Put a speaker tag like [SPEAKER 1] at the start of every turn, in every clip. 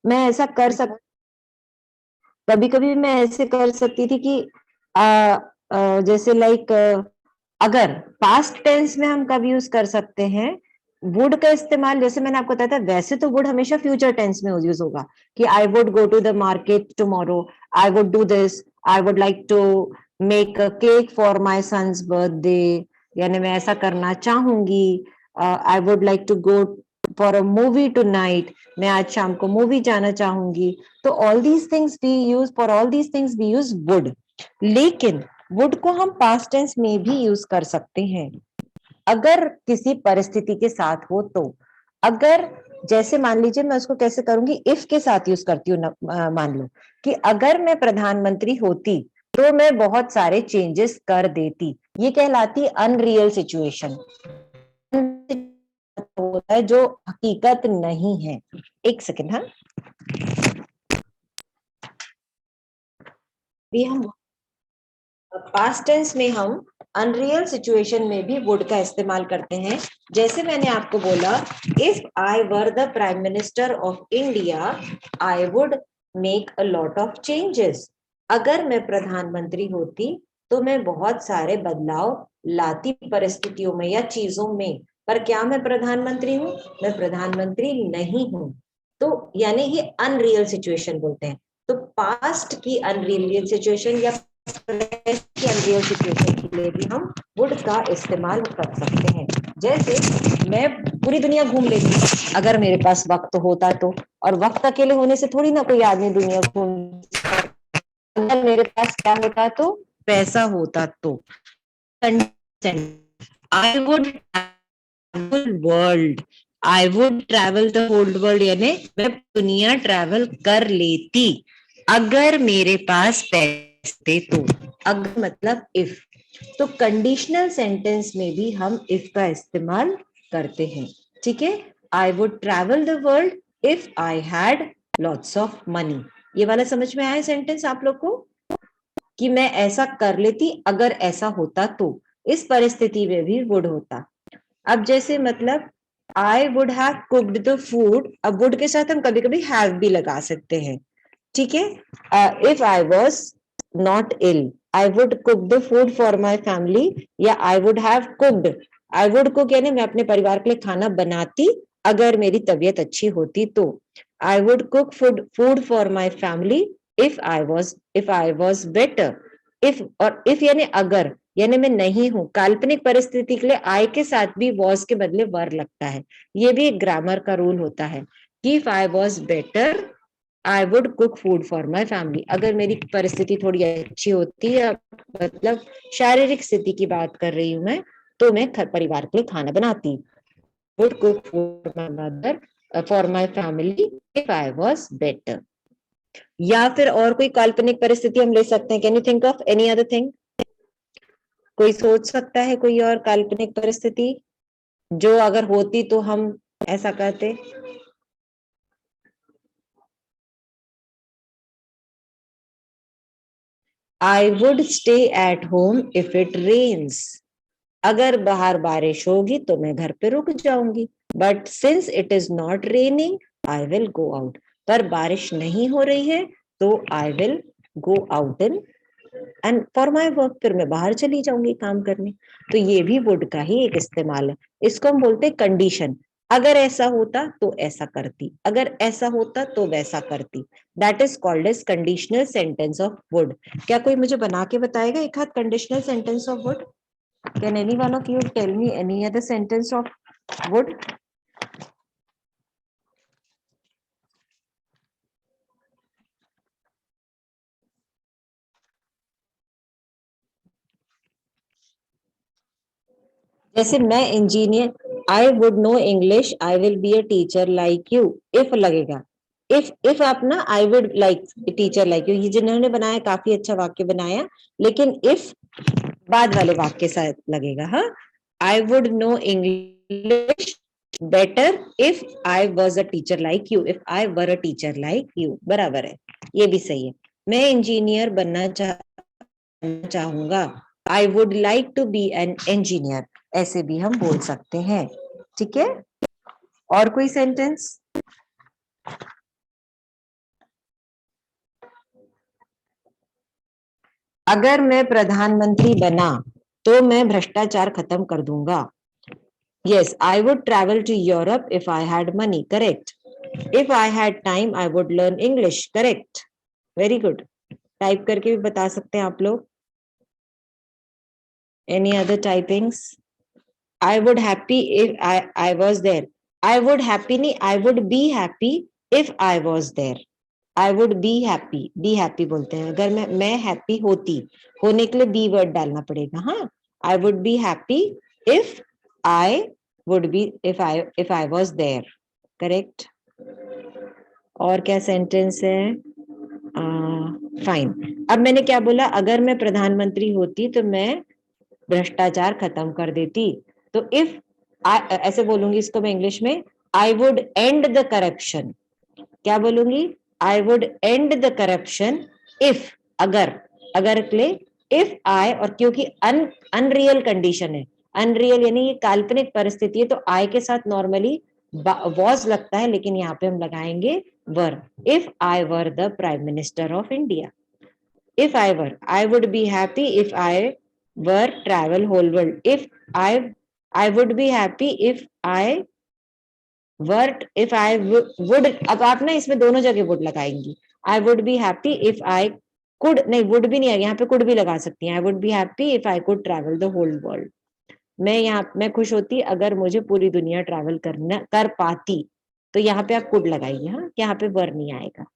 [SPEAKER 1] मैं ऐसा कर सक कभी कभी मैं ऐसे कर सकती थी कि जैसे लाइक अगर पास्ट टेंस में हम कब यूज कर सकते हैं वुड का इस्तेमाल, जैसे मैंने आपको बताया था, वैसे तो वुड हमेशा फ्यूचर टेंस में यूज होगा कि I would go to the market tomorrow, I would do this, I would like to make a cake for my son's birthday, यानी मैं ऐसा करना चाहूंगी। I would like to go for a movie tonight, मैं आज शाम को movie जाना चाहूंगी। तो all these things we use, for all these things we use would. लेकिन वुड को हम पास्ट टेंस में भी यूज कर सकते हैं अगर किसी परिस्थिति के साथ हो तो। अगर जैसे मान लीजिए, मैं उसको कैसे करूंगी, इफ के साथ यूज करती हूँ। मान लो कि अगर मैं प्रधानमंत्री होती तो मैं बहुत सारे चेंजेस कर देती, ये कहलाती अनरियल सिचुएशन, होता है जो हकीकत नहीं है। एक सेकेंड, हाँ। भी हम पास्ट टेंस में हम अनरियल सिचुएशन में भी वुड का इस्तेमाल करते हैं। जैसे मैंने आपको बोला, if I were the prime minister of India I would make a lot of changes. अगर मैं प्रधानमंत्री होती तो मैं बहुत सारे बदलाव लाती परिस्थितियों में या चीजों में। पर क्या मैं प्रधानमंत्री हूं? मैं प्रधानमंत्री नहीं हूं। तो यानी ये अनरियल सिचुएशन बोलते हैं। तो पास्ट की अनरियल सिचुएशन या की अनरियल सिचुएशन के लिए भी हम वुड का इस्तेमाल कर सकते हैं। जैसे मैं पूरी दुनिया घूम लेती अगर मेरे पास वक्त होता तो, और वक्त अकेले होने से थोड़ी ना कोई आदमी दुनिया घूम, अगर मेरे पास क्या होता तो, पैसा होता तो। I would world, I would travel the whole world, यानी मैं दुनिया ट्रैवल कर लेती अगर मेरे पास पैसे तो। अगर मतलब इफ। तो कंडीशनल सेंटेंस में भी हम इफ का इस्तेमाल करते हैं। ठीक है, आई would travel the world if I had lots of money. ये वाला समझ में आया सेंटेंस आप लोग को, कि मैं ऐसा कर लेती अगर ऐसा होता तो। इस परिस्थिति में भी वुड होता। अब जैसे मतलब आई would have cooked the food, अब वुड के साथ हम कभी कभी हैव भी लगा सकते हैं। ठीक है, if I was not ill I would cook the food for my family, या I would have cooked, I would cook यानी मैं अपने परिवार के लिए खाना बनाती अगर मेरी तबीयत अच्छी होती तो। I would cook food for my family if I was better. If और इफ यानी अगर, यानी मैं नहीं हूं। काल्पनिक परिस्थिति के लिए आई के साथ भी वॉज के बदले वर लगता है। ये भी एक ग्रामर का रूल होता है कि if I was better I would cook food for my family. अगर मेरी परिस्थिति थोड़ी अच्छी होती है, मतलब शारीरिक स्थिति की बात कर रही हूं मैं, तो मैं परिवार के लिए खाना बनाती। Would cook food my mother for my family if I was better. या फिर और कोई काल्पनिक परिस्थिति हम ले सकते हैं। Can you think of any other thing? कोई सोच सकता है कोई और काल्पनिक परिस्थिति जो अगर होती तो हम ऐसा करते? I would stay at home if it rains. अगर बाहर बारिश होगी तो मैं घर पे रुक जाऊंगी। But since it is not raining I will go out. पर बारिश नहीं हो रही है तो I will go out and for my work, फिर मैं बाहर चली जाऊंगी काम करने। तो ये भी वुड का ही एक इस्तेमाल है। इसको हम बोलते हैं कंडीशन। अगर ऐसा होता तो ऐसा करती, अगर ऐसा होता तो वैसा करती। That is called as conditional sentence of would. क्या कोई मुझे बना के बताएगा एक हाथ conditional sentence of would? Can anyone of you tell me any other sentence of would? जैसे मैं engineer, I would know English I will be a teacher like you. If लगेगा, इफ आप ना I would like teacher like you, ये जिन्होंने बनाया काफी अच्छा वाक्य बनाया, लेकिन इफ बाद वाले वाक्य के साथ लगेगा। हाँ, आई would know English better if I was a teacher like you, if I were a teacher like you, बराबर है। ये भी सही है। मैं इंजीनियर बनना चाहूंगा, I would like to be an engineer, ऐसे भी हम बोल सकते हैं। ठीक है, और कोई सेंटेंस? अगर मैं प्रधानमंत्री बना तो मैं भ्रष्टाचार खत्म कर दूंगा. Yes, I would travel to Europe if I had money. Correct. If I had time, I would learn English. Correct. Very good. Type करके भी बता सकते हैं आप लोग. Any other typings? I would happy if I was there. I would happy नहीं, I would be happy if I was there. I would be happy. Be happy बोलते हैं. अगर मैं happy होती, होने के लिए be word डालना पड़ेगा. हाँ. I would be happy if I would be if I was there. Correct. और क्या सेंटेंस है? फाइन. अब मैंने क्या बोला? अगर मैं प्रधानमंत्री होती तो मैं भ्रष्टाचार खत्म कर देती. तो इफ ऐसे बोलूंगी इसको मैं इंग्लिश में, I would and the corruption. क्या बोलूंगी? I would and the corruption if, अगर के लिए इफ आई, और क्योंकि अनरियल कंडीशन है, अनरियल यानी ये काल्पनिक परिस्थिति है, तो आई के साथ नॉर्मली वॉज लगता है, लेकिन यहाँ पे हम लगाएंगे were. If I were the prime minister of India. If I were, I would be happy if I were travel whole world. If I would be happy if I were, if I would. अब आप ना इसमें दोनों जगह would लगाएंगी. I would be happy if I could, नहीं would भी नहीं है, यहाँ पे could भी लगा सकती हैं. I would be happy if I could travel the whole world. मैं खुश होती अगर मुझे पूरी दुनिया ट्रैवल कर पाती. तो यहाँ पे आप could लगाइए. हाँ, यहाँ पे were नहीं आएगा.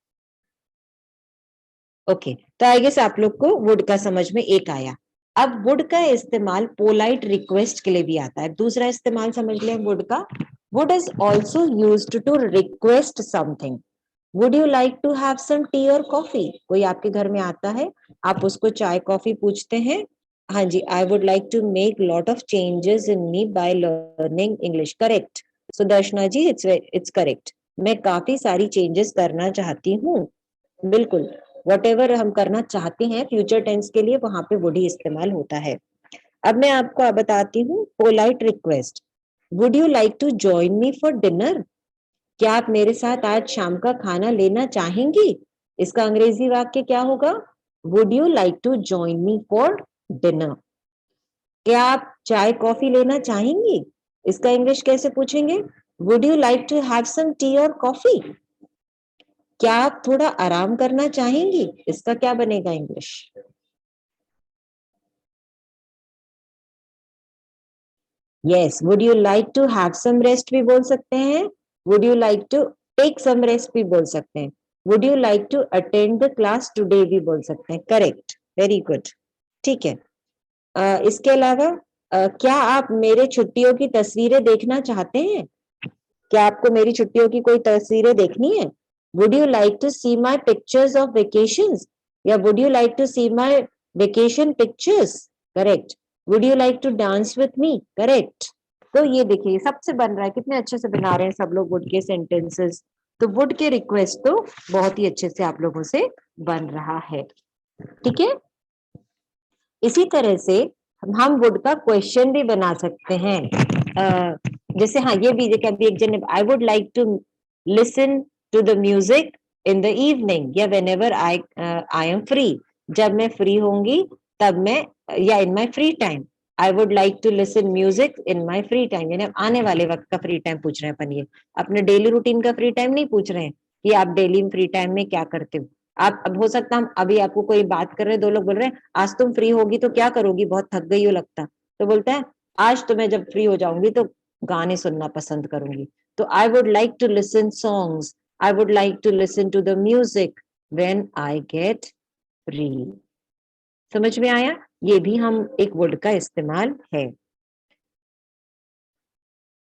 [SPEAKER 1] ओके. तो आई गेस आप लोग को वुड का समझ में एक आया. अब वुड का इस्तेमाल पोलाइट रिक्वेस्ट के लिए भी आता है. दूसरा इस्तेमाल समझ लें वुड का. Would is also used to request something. Would you like to have some tea और कॉफी? कोई आपके घर में आता है, आप उसको चाय कॉफी पूछते हैं. हाँ जी, I would like to make lot of changes in me by learning English. Correct. Sudarshana ji, it's correct. मैं काफी सारी चेंजेस करना चाहती हूँ. बिल्कुल. वॉटेवर हम करना चाहते हैं फ्यूचर टेंस के लिए, वहां पे वुड ही इस्तेमाल होता है. अब मैं आपको बताती हूँ polite request. Would you like to join me for dinner? क्या आप मेरे साथ आज शाम का खाना लेना चाहेंगी? इसका अंग्रेजी वाक्य क्या होगा? Would you like to join me for dinner. क्या आप चाय कॉफी लेना चाहेंगी? इसका इंग्लिश कैसे पूछेंगे? Would you like to have some tea और कॉफी. क्या आप थोड़ा आराम करना चाहेंगी? इसका क्या बनेगा English? Yes. Would you like to have some rest भी बोल सकते हैं. Would you like to take some rest भी बोल सकते हैं. Would you like to attend the class today भी बोल सकते हैं. करेक्ट. Very good. ठीक है. इसके अलावा क्या आप मेरे छुट्टियों की तस्वीरें देखना चाहते हैं? क्या आपको मेरी छुट्टियों की कोई तस्वीरें देखनी है? Would you like to see my pictures of vacations? या would you like to see my vacation pictures? Correct. Would you like to dance with me? Correct. तो ये देखिए सबसे बन रहा है, कितने अच्छे से बना रहे हैं सब लोग वुड के सेंटेंसेस. तो वुड के रिक्वेस्ट तो बहुत ही अच्छे से आप लोगों से बन रहा है. ठीक है. इसी तरह से हम वुड का क्वेश्चन भी बना सकते हैं. जैसे हाँ, ये भी देखिए, अभी एक जन, I would like to listen to the music in the evening, या whenever I am free. जब मैं फ्री होंगी तब मैं, या in my free time. I would like to listen music in my free time, यानी आने वाले वक्त का फ्री टाइम पूछ रहे हैं अपन. ये अपने डेली रूटीन का फ्री टाइम नहीं पूछ रहे हैं कि आप डेली फ्री टाइम में क्या करते हो. आप, अब हो सकता हम अभी आपको कोई बात कर रहे हैं, दो लोग बोल रहे हैं आज तुम फ्री होगी तो क्या करोगी, बहुत थक गई हो लगता. तो बोलता है आज तो मैं जब फ्री हो जाऊंगी तो गाने सुनना पसंद करूंगी. तो I would like to listen songs, I would like to listen to the music when I get free. समझ में आया? ये भी हम एक वुड का इस्तेमाल है.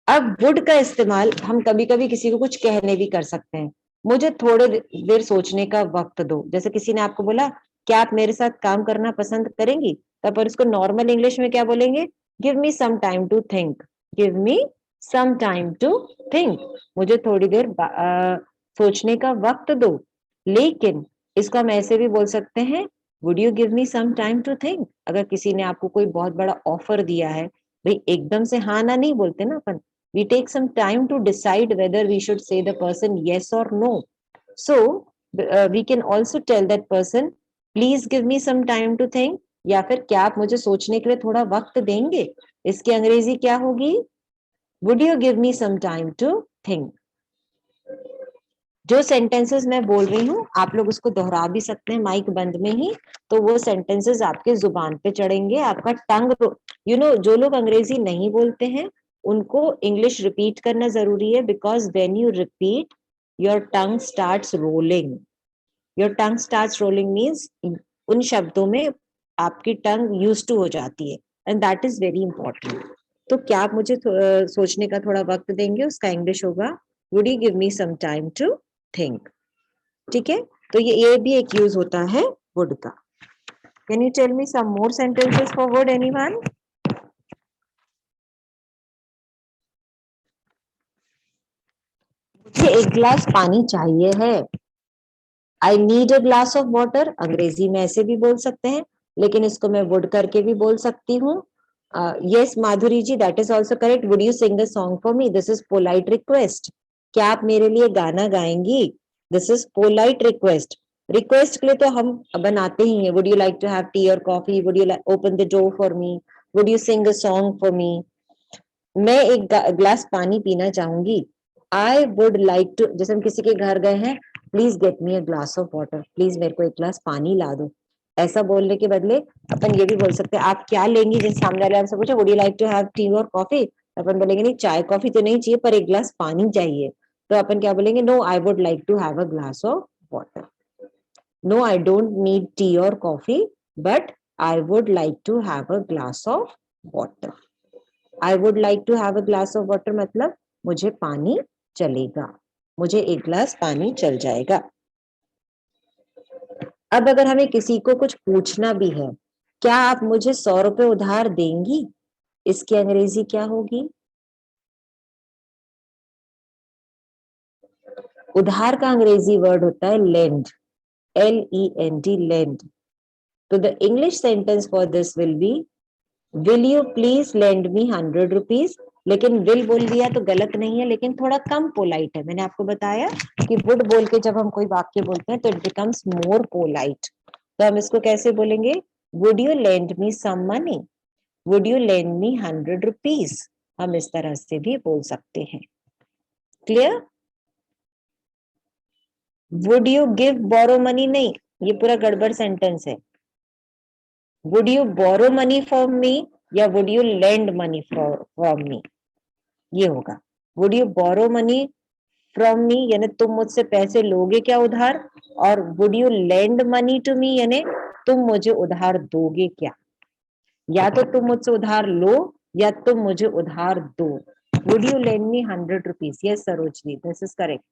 [SPEAKER 1] अब वुड का इस्तेमाल हम कभी कभी किसी को कुछ कहने भी कर सकते हैं. मुझे थोड़ी देर सोचने का वक्त दो. जैसे किसी ने आपको बोला क्या आप मेरे साथ काम करना पसंद करेंगी, तब पर उसको नॉर्मल इंग्लिश में क्या बोलेंगे? Give me some time to think. Give me some time to think. मुझे थोड़ी देर सोचने का वक्त दो. लेकिन इसको हम ऐसे भी बोल सकते हैं, would you give me some time to think. अगर किसी ने आपको कोई बहुत बड़ा ऑफर दिया है, भाई एकदम से हाँ ना नहीं बोलते ना अपन. We take some time to decide whether we should say the person yes or no. So we can also tell that person, please give me some time to think, या फिर क्या आप मुझे सोचने के लिए थोड़ा वक्त देंगे, इसकी अंग्रेजी क्या होगी? Would you give me some time to think. जो सेंटेंसेस मैं बोल रही हूँ आप लोग उसको दोहरा भी सकते हैं माइक बंद में ही, तो वो सेंटेंसेस आपके जुबान पे चढ़ेंगे, आपका टंग, जो लोग अंग्रेजी नहीं बोलते हैं उनको इंग्लिश रिपीट करना जरूरी है, because when you repeat your tongue starts rolling. Your tongue starts rolling means उन शब्दों में आपकी टंग यूज टू हो जाती है, and that is very important. तो क्या आप मुझे सोचने का थोड़ा वक्त देंगे? उसका इंग्लिश होगा would you give me some time to think. ठीक है, तो ये भी एक यूज होता है वुड का। Can you tell me some more sentences for would, anyone? मुझे एक गिलास पानी चाहिए है। I need a glass of water, अंग्रेजी में ऐसे भी बोल सकते हैं, लेकिन इसको मैं वुड करके भी बोल सकती हूँ। Yes Madhuri ji, that is also correct. Would you sing a song for me, this is polite request. क्या आप मेरे लिए गाना गाएंगी? This is polite request. Request के लिए तो हम बनाते ही हैं, would you like to have tea और coffee, would you open the door for me, would you sing a song for me. मैं एक ग्लास पानी पीना चाहूंगी। आई वुड लाइक टू, जैसे हम किसी के घर गए हैं, please get me a glass of water, please मेरे को एक ग्लास पानी ला दो। ऐसा बोलने के बदले अपन ये भी बोल सकते हैं, आप क्या लेंगी? जैसे सामने वाले आपसे पूछे would you like to have tea और कॉफी, अपन बोलेंगे नहीं चाय कॉफी तो नहीं चाहिए पर एक ग्लास पानी चाहिए। तो अपन क्या बोलेंगे? No I would like to have a glass of water. No I don't need tea और coffee, but I would like to have a glass of water. I would like to have a glass of water मतलब मुझे पानी चलेगा, मुझे एक glass पानी चल जाएगा। अब अगर हमें किसी को कुछ पूछना भी है, क्या आप मुझे 100 रुपए उधार देंगी, इसकी अंग्रेजी क्या होगी? उधार का अंग्रेजी वर्ड होता है लेंड, LEND, लेंड। तो the English sentence for this will be will you please lend me 100 rupees. लेकिन विल बोल दिया तो गलत नहीं है, लेकिन थोड़ा कम पोलाइट है। मैंने आपको बताया कि वुड बोल के जब हम कोई वाक्य बोलते हैं तो इट बिकम्स मोर पोलाइट। तो हम इसको कैसे बोलेंगे? Would you lend me some money, would you lend me 100 rupees. हम इस तरह से भी बोल सकते हैं। Clear? Would you give borrow money नहीं, ये पूरा गड़बड़ सेंटेंस है। Would you borrow money from me या would you lend money from me, ये होगा। Would you borrow money from me यानी तुम मुझसे पैसे लोगे क्या उधार, और would you lend money to me यानी तुम मुझे उधार दोगे क्या। या तो तुम मुझसे उधार लो या तुम मुझे उधार दो। Would you lend me 100 rupees? Yes Sarojini, this is correct.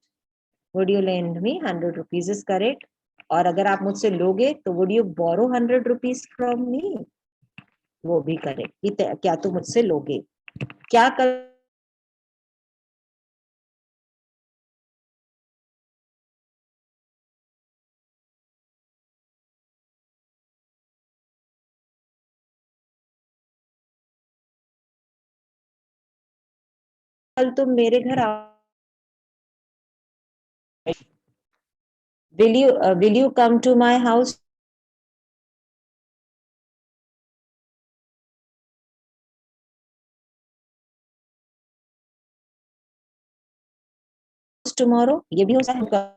[SPEAKER 1] Would you lend me 100 rupees is correct. और अगर आप मुझसे लोगे तो would you borrow 100 rupees from me, वो भी करेक्ट। क्या तुम मुझसे लोगे? क्या कल तुम मेरे घर आओ, will you come to my house tomorrow? ये भी हो सकता है।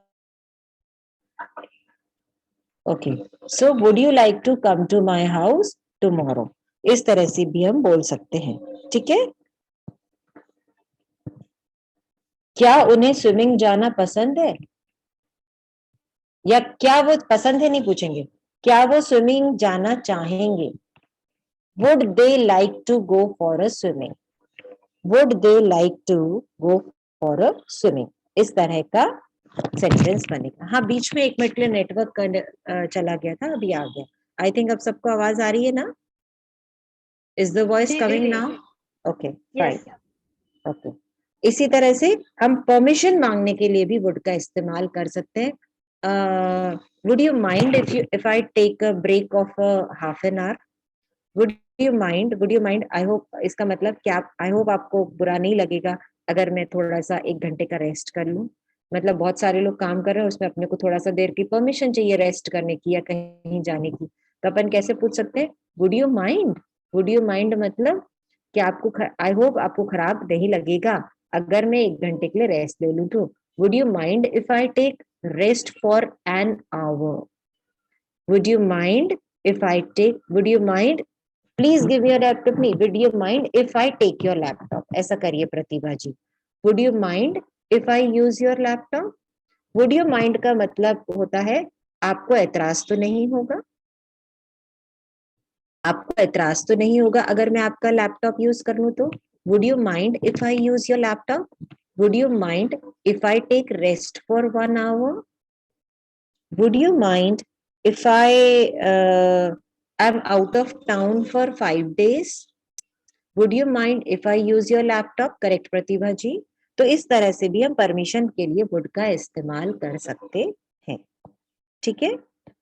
[SPEAKER 1] Okay, so would you like to come to my house tomorrow, इस तरह से भी हम बोल सकते हैं। ठीक है? क्या उन्हें स्विमिंग जाना पसंद है, या क्या वो पसंद है नहीं पूछेंगे, क्या वो स्विमिंग जाना चाहेंगे? Would they like to go for a swimming, would they like to go for a swimming, इस तरह का सेंटेंस बनेगा। हाँ, बीच में 1 मिनट के लिए नेटवर्क चला गया था, अभी आ गया। आई थिंक अब सबको आवाज आ रही है ना? Is the voice
[SPEAKER 2] ji
[SPEAKER 1] coming
[SPEAKER 2] ji.
[SPEAKER 1] Now? Okay fine.
[SPEAKER 2] Yes.
[SPEAKER 1] Okay, इसी तरह से हम परमिशन मांगने के लिए भी वुड का इस्तेमाल कर सकते हैं। Would you mind if I take a break of half an hour? Would you mind, would you mind, I hope इसका मतलब क्या, आई होप आपको बुरा नहीं लगेगा अगर मैं थोड़ा सा 1 घंटे का रेस्ट कर लूं। मतलब बहुत सारे लोग काम कर रहे हैं, उसमें अपने को थोड़ा सा देर की परमिशन चाहिए रेस्ट करने की या कहीं जाने की, तो अपन कैसे पूछ सकते हैं, would you mind. Would you mind मतलब कि आपको आई होप आपको खराब नहीं लगेगा अगर मैं 1 घंटे के लिए रेस्ट ले लूं, तो would you mind if I take rest for an hour. Would you mind if I take, would you mind please give your laptop, नहीं, would you mind if I take your laptop, ऐसा करिए Pratibha ji. Would you mind if I use your laptop. Would you mind का मतलब होता है आपको एतराज तो नहीं होगा, आपको एतराज तो नहीं होगा अगर मैं आपका लैपटॉप यूज कर लूं तो। Would you mind if I use your laptop. Would you mind if I take rest for 1 hour। Would you mind if I am out of town for 5 days। Would you mind if I use your laptop, correct Pratibha ji. तो इस तरह से भी हम permission के लिए would का इस्तेमाल कर सकते हैं, ठीक है।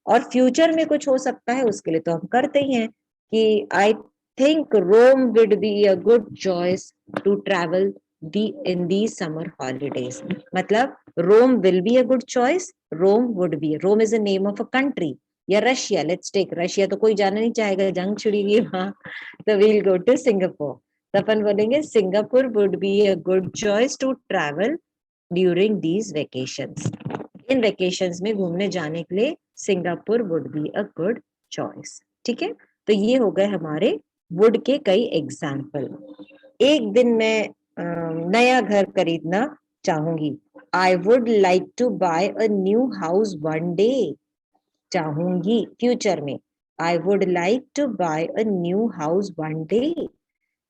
[SPEAKER 1] और फ्यूचर में कुछ हो सकता है उसके लिए तो हम करते ही हैं कि I think Rome would be a good choice to travel the in the summer holidays. मतलब Rome will be a good choice, Rome would be, Rome is a name of a country, या Russia, let's take Russia, तो कोई जाना नहीं चाहेगा, जंग छिड़ी हुई वहां, तो वील गो टू सिंगापुर। तो अपन बोलेंगे Singapore would be a good choice to travel during these vacations. इन वेकेशंस में घूमने जाने के लिए Singapore would be a good choice, ठीक है। तो ये हो गए हमारे वुड के कई एग्जाम्पल। एक दिन मैं नया घर खरीदना चाहूंगी, I would like to buy a new house one day. चाहूंगी फ्यूचर में, I would like to buy a new house one day.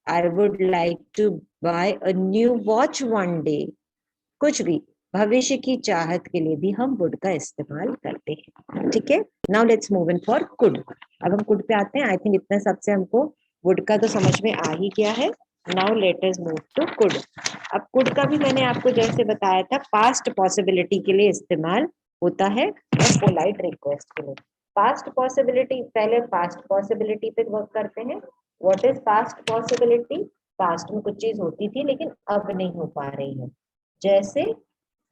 [SPEAKER 1] I would like to buy a new watch one day. कुछ भी भविष्य की चाहत के लिए भी हम वुड का इस्तेमाल करते हैं, ठीक है। Now let's move in for could. अब हम कुड पे आते हैं। आई थिंक इतने सबसे हमको वुड का तो समझ में आ ही गया है। Now let us move to could. अब कुड का भी मैंने आपको जैसे बताया था पास्ट पॉसिबिलिटी के लिए इस्तेमाल होता है और पोलाइट रिक्वेस्ट के लिए। पास्ट पॉसिबिलिटी, पहले पास्ट पॉसिबिलिटी पे वर्क करते हैं। What is past possibility? Past में कुछ चीज होती थी लेकिन अब नहीं हो पा रही है, जैसे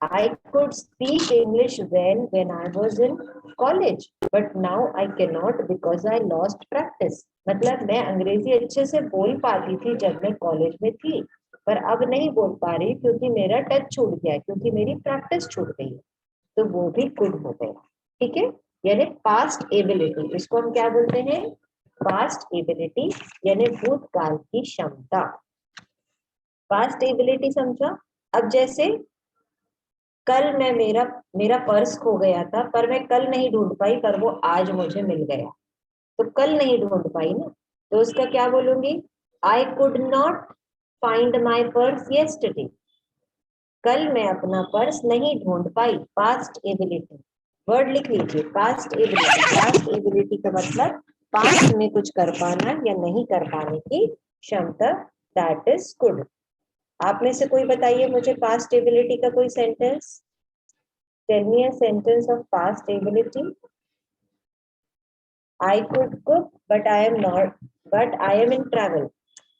[SPEAKER 1] I could speak English well when I was in college, but now I cannot because I lost practice। मतलब मैं अंग्रेजी अच्छे से बोल पाती थी जब मैं कॉलेज में थी, पर अब नहीं बोल पा रही क्योंकि मेरा टच छूट गया, क्योंकि मेरी प्रैक्टिस छूट गई है। तो वो भी कुड हो गया, ठीक है। यानी पास्ट एबिलिटी, इसको हम क्या बोलते हैं? पास्ट एबिलिटी, यानी भूतकाल की क्षमता। पास्ट एबिलिटी समझा। अब जैसे कल मैं मेरा मेरा पर्स खो गया था, पर मैं कल नहीं ढूंढ पाई, पर वो आज मुझे मिल गया। तो कल नहीं ढूंढ पाई ना, तो उसका क्या बोलूंगी? I could not find my purse yesterday. कल मैं अपना पर्स नहीं ढूंढ पाई, पास्ट एबिलिटी। वर्ड लिख लीजिए, पास्ट एबिलिटी। पास्ट एबिलिटी का मतलब पास्ट में कुछ कर पाना या नहीं कर पाने की क्षमता, दैट इज कुड। आप में से कोई बताइए मुझे पास्ट एबिलिटी का कोई sentence. Tell me a sentence of past ability. I could cook, but I am not. But I am in travel.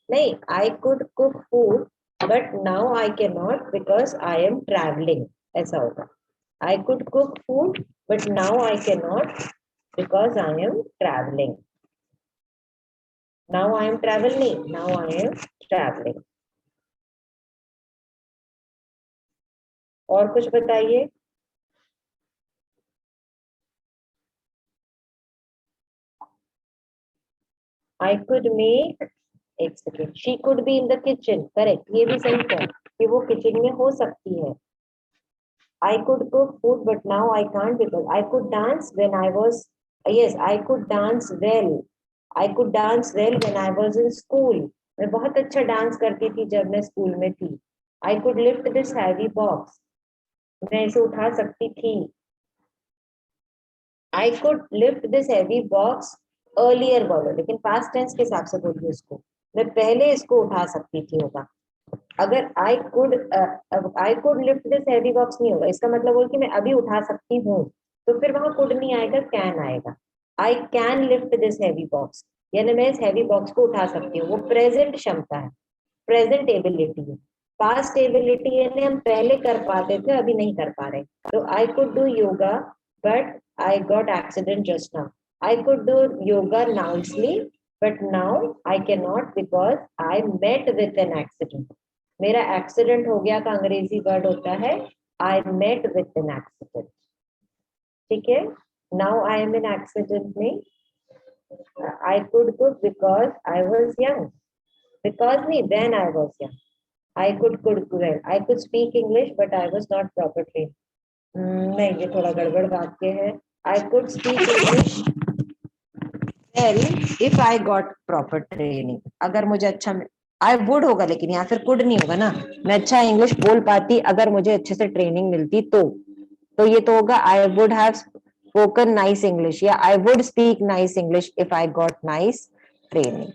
[SPEAKER 1] नहीं, I could cook food, but now I cannot because I am traveling. ऐसा होगा। I could cook food, but now I cannot because I am traveling. Now I am traveling. Now I am traveling. और कुछ बताइए। I could make, एक second, she could be in the kitchen, correct, ये भी सही है कि वो किचन में हो सकती है। I could cook food, but now I can't because I could dance when I was, yes, I could dance well. I could dance well when I was in school. मैं बहुत अच्छा डांस करती थी जब मैं स्कूल में थी। I could lift this heavy box. मैं इसे उठा सकती थी। I could lift this heavy box earlier बोलो, लेकिन past tense के हिसाब से बोलिए उसको। मैं पहले इसको उठा सकती थी होगा। अगर I could lift this heavy box नहीं होगा, इसका मतलब हो कि मैं अभी उठा सकती हूँ, तो फिर वहां कुड नहीं आएगा, कैन आएगा। I can lift this heavy box, यानी मैं इस हैवी बॉक्स को उठा सकती हूँ। वो प्रेजेंट क्षमता है, प्रेजेंट एबिलिटी है। पास्ट एबिलिटी यानी हम पहले कर पाते थे, अभी नहीं कर पा रहे। तो I could do yoga but I got accident just now. I could do yoga नाउसली but now I can not because I met with an accident. मेरा एक्सीडेंट हो गया का अंग्रेजी वर्ड होता है I met with an accident. ठीक है, now I M in accident में I could cook because I was young. Because me, when I was young, I could cook well. I could speak English, but I was not proper trained. नहीं, ये थोड़ा गड़बड़ वाक्य है। I could speak English well if I got proper training. अगर मुझे अच्छा, I would होगा, लेकिन यहाँ फिर could नहीं होगा ना। मैं अच्छा इंग्लिश बोल पाती अगर मुझे अच्छे से ट्रेनिंग मिलती तो ये तो होगा I would have spoken nice English या I would speak nice English if I got nice training.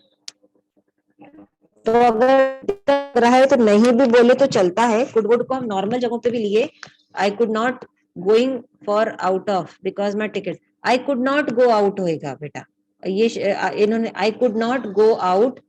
[SPEAKER 1] तो अगर रहा है तो नहीं भी बोले तो चलता है। कुड वुड को हम नॉर्मल जगहों पे भी लिए। I could not going for out of because my ticket. I could not go out होएगा बेटा, ये इन्होंने I could not go out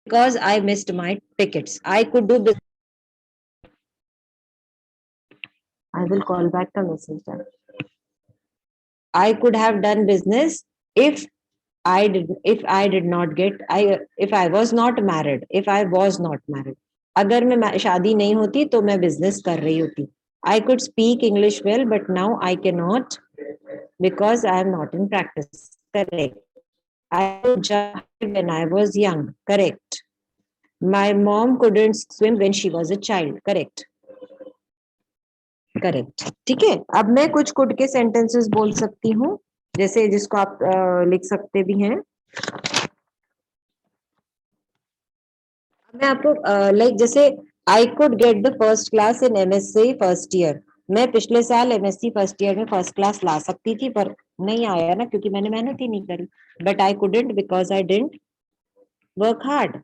[SPEAKER 1] because I missed my tickets. I could do business. I will call back the message. I could have done business if I did not get if I was not married. If I was not married. अगर मैं शादी नहीं होती तो मैं business कर रही होती। I could speak English well, but now I cannot because I am not in practice. Correct. I could jump when I was young. Correct. My mom couldn't swim when she was a child. Correct. Correct. ठीक है, अब मैं कुछ could के sentences बोल सकती हूँ, जैसे जिसको आप लिख सकते भी हैं। मैं आपको लाइक जैसे I could get the first class in MSc first year. मैं पिछले साल एमएससी फर्स्ट ईयर में फर्स्ट क्लास ला सकती थी पर नहीं आया ना, क्योंकि मैंने मेहनत ही नहीं करी। But I couldn't because I didn't work hard.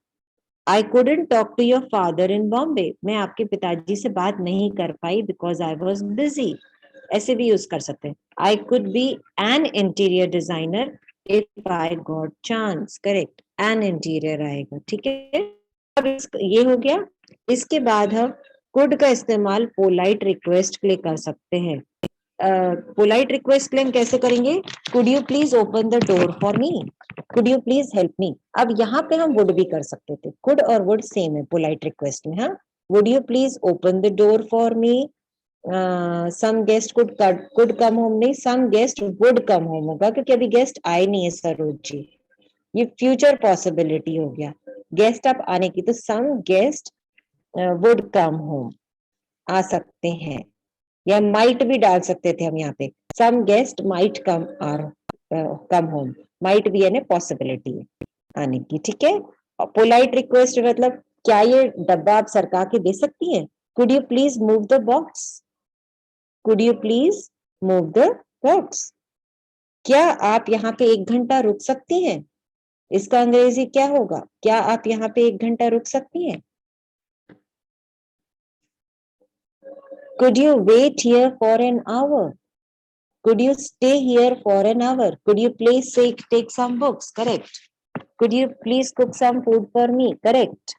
[SPEAKER 1] I couldn't talk to your father in Bombay. मैं आपके पिताजी से बात नहीं कर पाई बिकॉज आई वॉज बिजी। ऐसे भी यूज कर सकते हैं। I could be an interior designer if I got chance. Correct, an interior आएगा। ठीक है, अब ये हो गया। इसके बाद हम कुड का इस्तेमाल पोलाइट रिक्वेस्ट के लिए कर सकते हैं। पोलाइट रिक्वेस्ट के लिए हम कैसे करेंगे? Could you please open the door for me, could you please help me. अब यहाँ पे हम वुड भी कर सकते थे, कुड और वुड सेम है पोलाइट रिक्वेस्ट में। हाँ, would you please open the door for me. Some guest could come home नहीं, some guest would come home होगा, क्योंकि अभी गेस्ट आए नहीं है सरोज जी। ये फ्यूचर पॉसिबिलिटी हो गया, गेस्ट अब आने की, तो some guest would come home आ सकते हैं, या माइट भी डाल सकते थे हम यहाँ पे, सम गेस्ट माइट कम और कम होम। माइट भी है पॉसिबिलिटी है आने की। ठीक है, पोलाइट रिक्वेस्ट मतलब क्या ये डब्बा आप सरका के दे सकती हैं? Could you please move the box, could you please move the box. क्या आप यहाँ पे 1 घंटा रुक सकती हैं? इसका अंग्रेजी क्या होगा? क्या आप यहाँ पे 1 घंटा रुक सकती हैं? Could you wait here for an hour? Could you stay here for an hour? Could you please take some books? Correct. Could you please cook some food for me? Correct.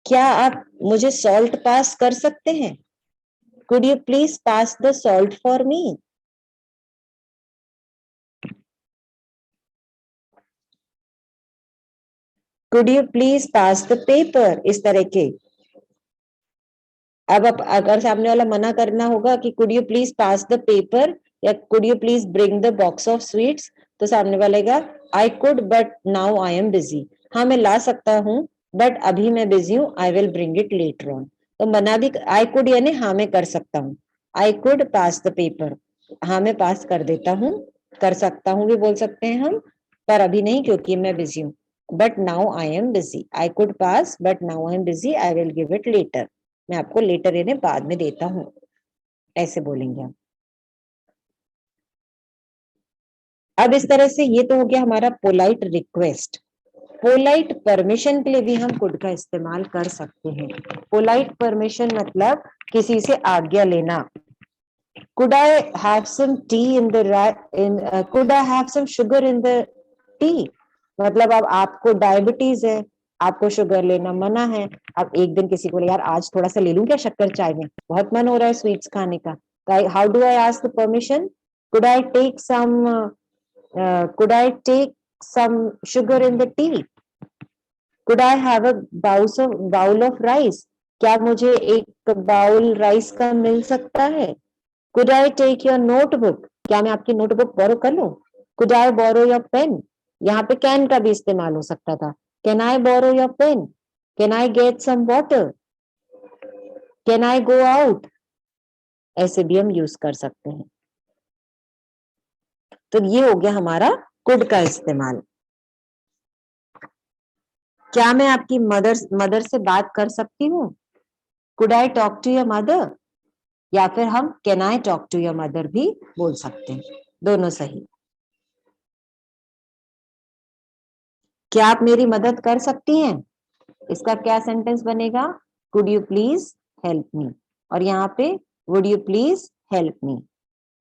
[SPEAKER 1] क्या आप मुझे सॉल्ट पास कर सकते हैं? Could you please pass the salt for me? Could you please pass the paper? इस तरह के। अब अगर सामने वाला मना करना होगा कि could you please pass the paper या could you please bring the box of sweets, तो सामने वाले का I could but now I am busy. हाँ, मैं ला सकता हूँ बट अभी मैं बिजी हूँ, I will bring it later on. तो मना भी, आई कुड यानी हाँ मैं कर सकता हूँ, I could pass the paper, हाँ मैं पास कर देता हूँ, कर सकता हूँ भी बोल सकते हैं हम, पर अभी नहीं क्योंकि मैं बिजी हूँ। But now I am busy, I could pass but now I am busy, I will give it later. मैं आपको लेटर यानी बाद में देता हूँ, ऐसे बोलेंगे हम। अब इस तरह से ये तो हो गया हमारा पोलाइट रिक्वेस्ट। पोलाइट परमिशन के लिए भी हम कुड का इस्तेमाल कर सकते हैं। पोलाइट परमिशन मतलब किसी से आज्ञा लेना। Could I have some tea in the could I have some sugar in the tea? मतलब अब आपको डायबिटीज है, आपको शुगर लेना मना है। अब एक दिन किसी को यार आज थोड़ा सा ले लूं क्या शक्कर चाय में, बहुत मन हो रहा है स्वीट्स खाने का, तो how do I ask the permission? Could I take some could I take some sugar in the tea? Could I have a bowl of rice? क्या मुझे एक बाउल राइस का मिल सकता है? Could I take your notebook? क्या मैं आपकी notebook बोरो कर लूं? Could I borrow your pen? यहाँ पे कैन का भी इस्तेमाल हो सकता था। Can I borrow your pen? Can I get some water? Can I go out? ऐसे भी हम यूज कर सकते हैं। तो ये हो गया हमारा कुड का इस्तेमाल। क्या मैं आपकी मदर से बात कर सकती हूँ? Could I talk to your mother? या फिर हम can I talk to your mother भी बोल सकते हैं, दोनों सही। क्या आप मेरी मदद कर सकती हैं? इसका क्या सेंटेंस बनेगा? Could you please help me. और यहाँ पे would you please help me.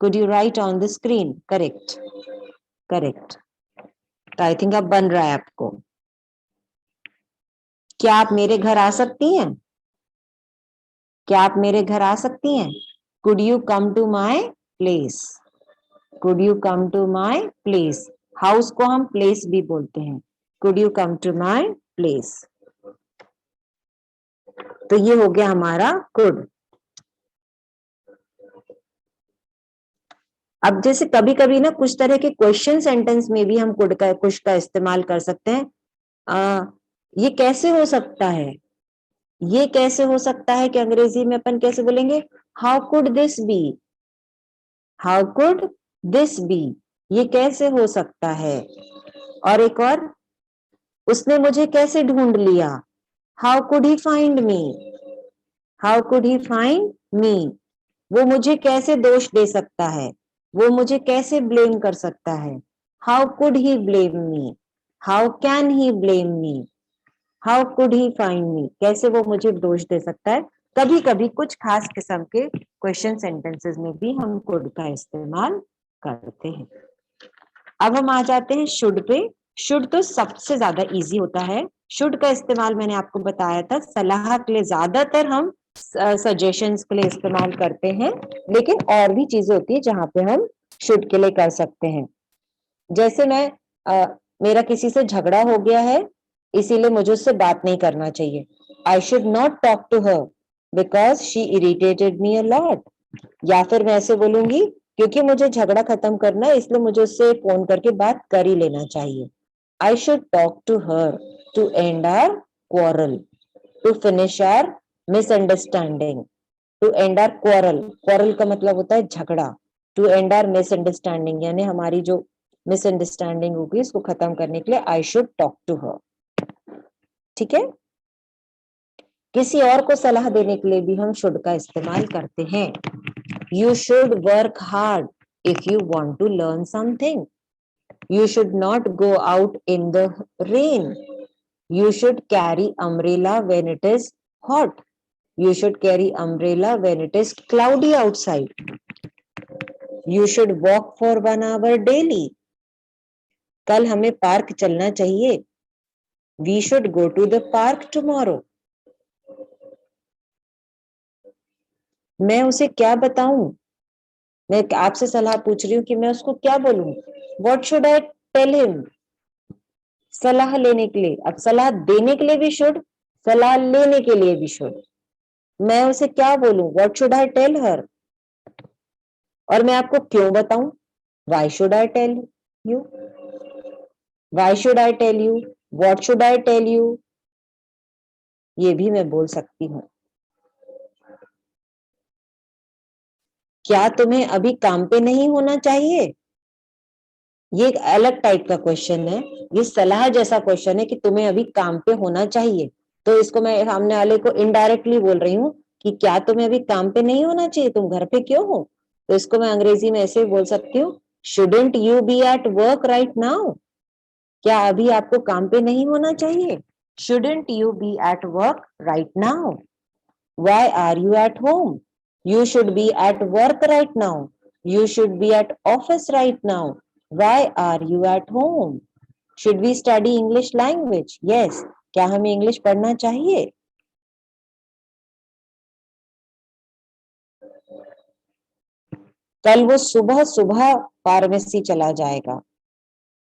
[SPEAKER 1] Could you right on the screen? Correct, correct. तो आई थिंक अब बन रहा है आपको। क्या आप मेरे घर आ सकती हैं? क्या आप मेरे घर आ सकती हैं? Could you come to my place? Could you come to my place? House को हम प्लेस भी बोलते हैं। Could you come to my place? तो ये हो गया हमारा कुड। अब जैसे कभी कभी ना कुछ तरह के क्वेश्चन सेंटेंस में भी हम कुछ का इस्तेमाल कर सकते हैं। ये कैसे हो सकता है? ये कैसे हो सकता है कि अंग्रेजी में अपन कैसे बोलेंगे? How could this be? How could this be? ये कैसे हो सकता है? और एक और, उसने मुझे कैसे ढूंढ लिया? How could he find me? How could he find me? वो मुझे कैसे दोष दे सकता है? वो मुझे कैसे ब्लेम कर सकता है? How could he blame me? How can he blame me? How could he find me? कैसे वो मुझे दोष दे सकता है? कभी कभी कुछ खास किस्म के क्वेश्चन सेंटेंसेस में भी हम कुड का इस्तेमाल करते हैं। अब हम आ जाते हैं शुड पे। शुड तो सबसे ज्यादा इजी होता है। शुड का इस्तेमाल मैंने आपको बताया था सलाह के लिए, ज्यादातर हम सजेशंस के लिए इस्तेमाल करते हैं, लेकिन और भी चीजें होती है जहां पे हम शुड के लिए कर सकते हैं। जैसे मेरा किसी से झगड़ा हो गया है, इसीलिए मुझे उससे बात नहीं करना चाहिए। I should not talk to her because she irritated me a lot. या फिर मैं ऐसे बोलूंगी क्योंकि मुझे झगड़ा खत्म करना है इसलिए मुझे उससे फोन करके बात कर ही लेना चाहिए। I should talk to her to end our quarrel, to finish our misunderstanding, to end our quarrel. Quarrel का मतलब होता है झगड़ा। टू एंड आवर मिसअंडरस्टैंडिंग यानी हमारी जो मिसअंडरस्टैंडिंग होगी इसको खत्म करने के लिए I should talk to her. ठीक है। किसी और को सलाह देने के लिए भी हम शुड का इस्तेमाल करते हैं। You should work hard if you want to learn something. You should not go out in the rain. You should carry umbrella when it is hot. You should carry umbrella when it is cloudy outside. You should walk for 1 hour daily. कल हमें park चलना चाहिए। We should go to the park tomorrow. मैं उसे क्या बताऊं? मैं आपसे सलाह पूछ रही हूँ कि मैं उसको क्या बोलूं? What should I tell him? सलाह लेने के लिए, अब सलाह देने के लिए भी शुड, सलाह लेने के लिए भी शुड। मैं उसे क्या बोलूं? What should I tell her? और मैं आपको क्यों बताऊं? Why should I tell you? Why should I tell you? What should I tell you? ये भी मैं बोल सकती हूँ। क्या तुम्हें अभी काम पे नहीं होना चाहिए? ये एक अलग टाइप का क्वेश्चन है। ये सलाह जैसा क्वेश्चन है कि तुम्हें अभी काम पे होना चाहिए, तो इसको मैं सामने वाले को इनडायरेक्टली बोल रही हूँ कि क्या तुम्हें अभी काम पे नहीं होना चाहिए, तुम घर पे क्यों हो? तो इसको मैं अंग्रेजी में ऐसे बोल सकती हूँ, Shouldn't you be at work right now? क्या अभी आपको काम पे नहीं होना चाहिए? Shouldn't you be at work right now? Why are you at home? You should be at work right now. You should be at office right now. Why are you at home? Should we study English language? Yes. क्या हमें English पढ़ना चाहिए? कल वो सुबह सुबह pharmacy चला जाएगा.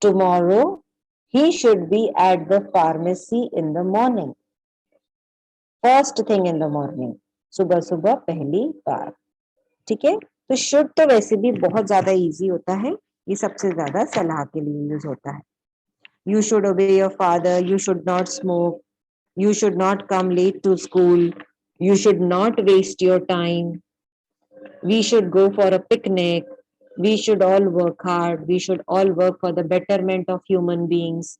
[SPEAKER 1] Tomorrow he should be at the pharmacy in the morning. First thing in the morning. सुबह सुबह पहली बार. ठीक है. तो शुड तो वैसे भी बहुत ज्यादा इजी होता है. ये सबसे ज्यादा सलाह के लिए यूज होता है. You should obey your father. You should not smoke. You should not come late to school. You should not waste your time. We should go for a picnic. We should all work hard. We should all work for the betterment of human beings.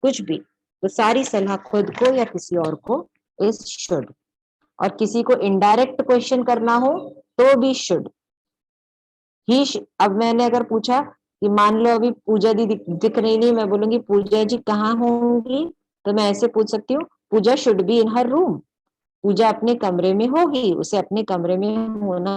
[SPEAKER 1] कुछ भी. तो सारी सलाह खुद को या किसी और को is should. और किसी को इनडायरेक्ट क्वेश्चन करना हो तो भी should. अब मैंने अगर पूछा कि मान लो अभी पूजा दी दिख रही नहीं, मैं बोलूंगी पूजा जी कहाँ होंगी, तो मैं ऐसे पूछ सकती हूँ Puja should be in her room. Puja अपने कमरे में होगी, उसे अपने कमरे में होना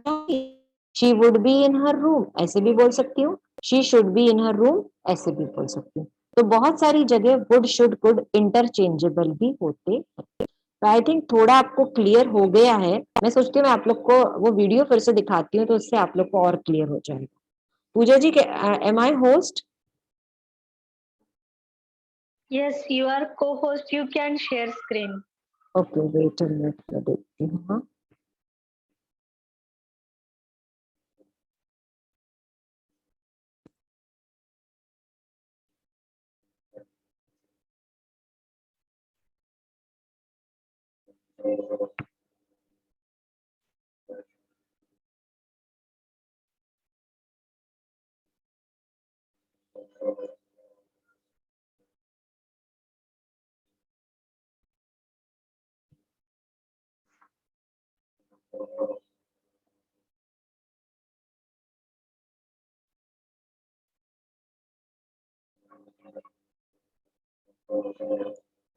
[SPEAKER 1] चाहिए. She would be in her room ऐसे भी बोल सकती हूँ. She should be in her room ऐसे भी बोल सकती हूँ. तो बहुत सारी जगह वुड शुड कुड इंटरचेंजेबल भी होते हैं. तो आई थिंक थोड़ा आपको क्लियर हो गया है. मैं सोचती हूँ मैं आप लोग को वो वीडियो फिर से दिखाती हूँ तो उससे आप लोग को और क्लियर हो जाएगा. Puja ji am I host?
[SPEAKER 2] Yes, you are co-host. You can share screen.
[SPEAKER 1] Okay wait a minute मैं देखती हूँ. हाँ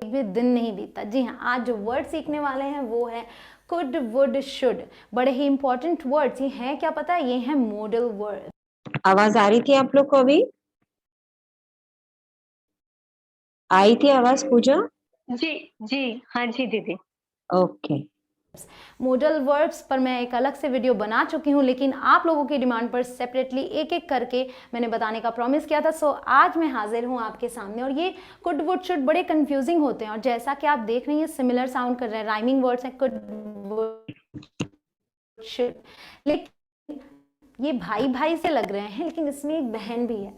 [SPEAKER 3] एक भी दिन नहीं बीता. जी हाँ, आज जो वर्ड सीखने वाले हैं वो है कुड वुड शुड. बड़े ही इंपॉर्टेंट वर्ड्स. ये हैं क्या पता है? ये हैं मॉडल वर्ड.
[SPEAKER 1] आवाज आ रही थी आप लोग को? अभी आई थी आवाज पूजा?
[SPEAKER 2] जी जी हाँ जी दीदी.
[SPEAKER 1] ओके.
[SPEAKER 3] मॉडल वर्ब्स पर मैं एक अलग से वीडियो बना चुकी हूँ, लेकिन आप लोगों की डिमांड पर सेपरेटली एक एक करके मैंने बताने का प्रॉमिस किया था. सो आज मैं हाजिर हूँ आपके सामने. और ये कुड वुड शुड बड़े कंफ्यूजिंग होते हैं, और जैसा कि आप देख रहे हैं सिमिलर साउंड कर रहे हैं, राइमिंग वर्ड्स हैं कुड वुड शुड. लेकिन ये भाई भाई से लग रहे हैं, लेकिन इसमें एक बहन भी है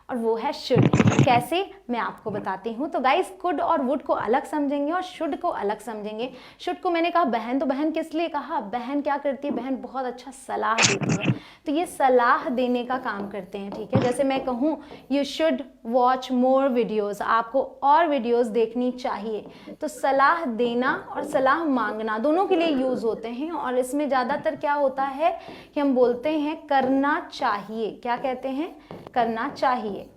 [SPEAKER 3] और वो है शुड. कैसे, मैं आपको बताती हूँ. तो गाइस, कुड और वुड को अलग समझेंगे और शुड को अलग समझेंगे. शुड को मैंने कहा बहन, तो बहन किस लिए कहा? बहन क्या करती है? बहन बहुत अच्छा सलाह देती है. तो ये सलाह देने का काम करते हैं. ठीक है, जैसे मैं कहूँ you should watch more videos, आपको और वीडियोज़ देखनी चाहिए. तो सलाह देना और सलाह मांगना दोनों के लिए यूज़ होते हैं. और इसमें ज़्यादातर क्या होता है कि हम बोलते हैं करना चाहिए. क्या कहते हैं? करना चाहिए.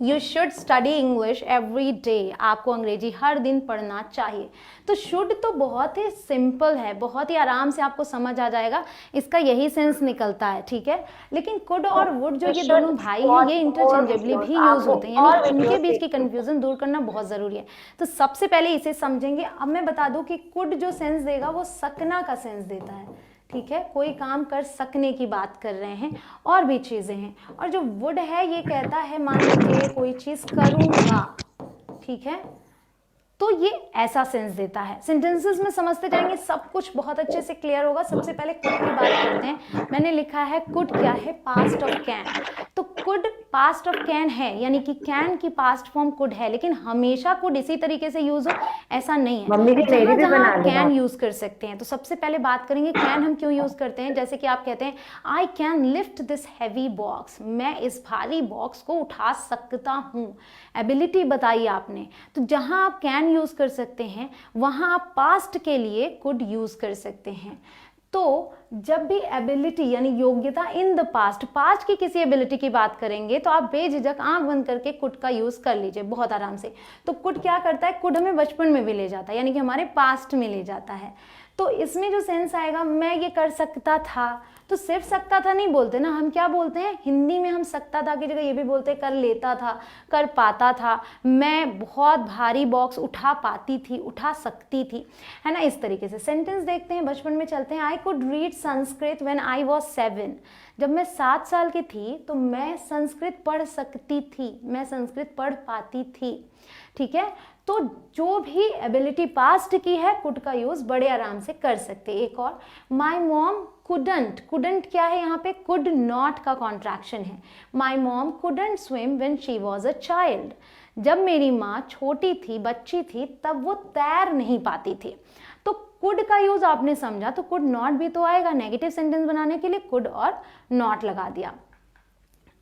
[SPEAKER 3] You should study English every day, आपको अंग्रेजी हर दिन पढ़ना चाहिए. तो शुड तो बहुत ही सिंपल है, बहुत ही आराम से आपको समझ आ जाएगा. इसका यही सेंस निकलता है. ठीक है, लेकिन कुड और वुड जो ये दोनों भाई हैं, ये इंटरचेंजेबली भी यूज होते हैं. यानी इनके बीच की कंफ्यूजन दूर करना बहुत ज़रूरी है. तो सबसे पहले इसे समझेंगे. अब मैं बता दूं कि कुड जो सेंस देगा वो सकना का सेंस देता है. ठीक है, कोई काम कर सकने की बात कर रहे हैं, और भी चीज़ें हैं. और जो वुड है ये कहता है मान लीजिए कोई चीज़ करूँगा. ठीक है, तो ये ऐसा सेंस देता है. सेंटेंसेस में समझते जाएंगे, सब कुछ बहुत अच्छे से क्लियर होगा. सबसे पहले कुड की बात करते हैं. मैंने लिखा है कुड क्या है? Past of can. तो कुड पास्ट ऑफ कैन है, यानी कि कैन की पास्ट फॉर्म कुड है. लेकिन हमेशा कुड इसी तरीके से यूज हो ऐसा नहीं है. जहाँ जहाँ कैन यूज कर सकते हैं. तो सबसे पहले बात करेंगे कैन हम क्यों यूज करते हैं. जैसे कि आप कहते हैं I can lift this heavy box, मैं इस भारी बॉक्स को उठा सकता हूँ. एबिलिटी बताई आपने. तो जहाँ आप कैन यूज कर सकते हैं वहाँ आप पास्ट के लिए कुड यूज कर सकते हैं. तो जब भी एबिलिटी यानी योग्यता इन द पास्ट की किसी एबिलिटी की बात करेंगे तो आप बेझिझक आंख बंद करके कुड का यूज कर लीजिए बहुत आराम से। तो कुड क्या करता है, कुड हमें बचपन में भी ले जाता है, यानी कि हमारे पास्ट में ले जाता है। तो इसमें जो सेंस आएगा, मैं ये कर सकता था, तो सिर्फ सकता था नहीं बोलते ना, हम क्या बोलते हैं हिंदी में, हम सकता था की जगह ये भी बोलते हैं कर लेता था, कर पाता था, मैं बहुत भारी बॉक्स उठा पाती थी, उठा सकती थी, है ना। इस तरीके से सेंटेंस देखते हैं, बचपन में चलते हैं। I could read Sanskrit when I was 7, जब मैं 7 साल की थी तो मैं संस्कृत पढ़ सकती थी, मैं संस्कृत पढ़ पाती थी, ठीक है। तो जो भी एबिलिटी पास्ट की है कुड का यूज बड़े आराम से कर सकते हैं। एक और, माई मॉम कुडंट, कुडंट क्या है यहाँ पे, कुड नॉट का कॉन्ट्रैक्शन है। My mom couldn't swim when she was a child, जब मेरी माँ छोटी थी, बच्ची थी, तब वो तैर नहीं पाती थी। तो कुड का यूज आपने समझा, तो कुड नॉट भी तो आएगा, नेगेटिव सेंटेंस बनाने के लिए कुड और नॉट लगा दिया।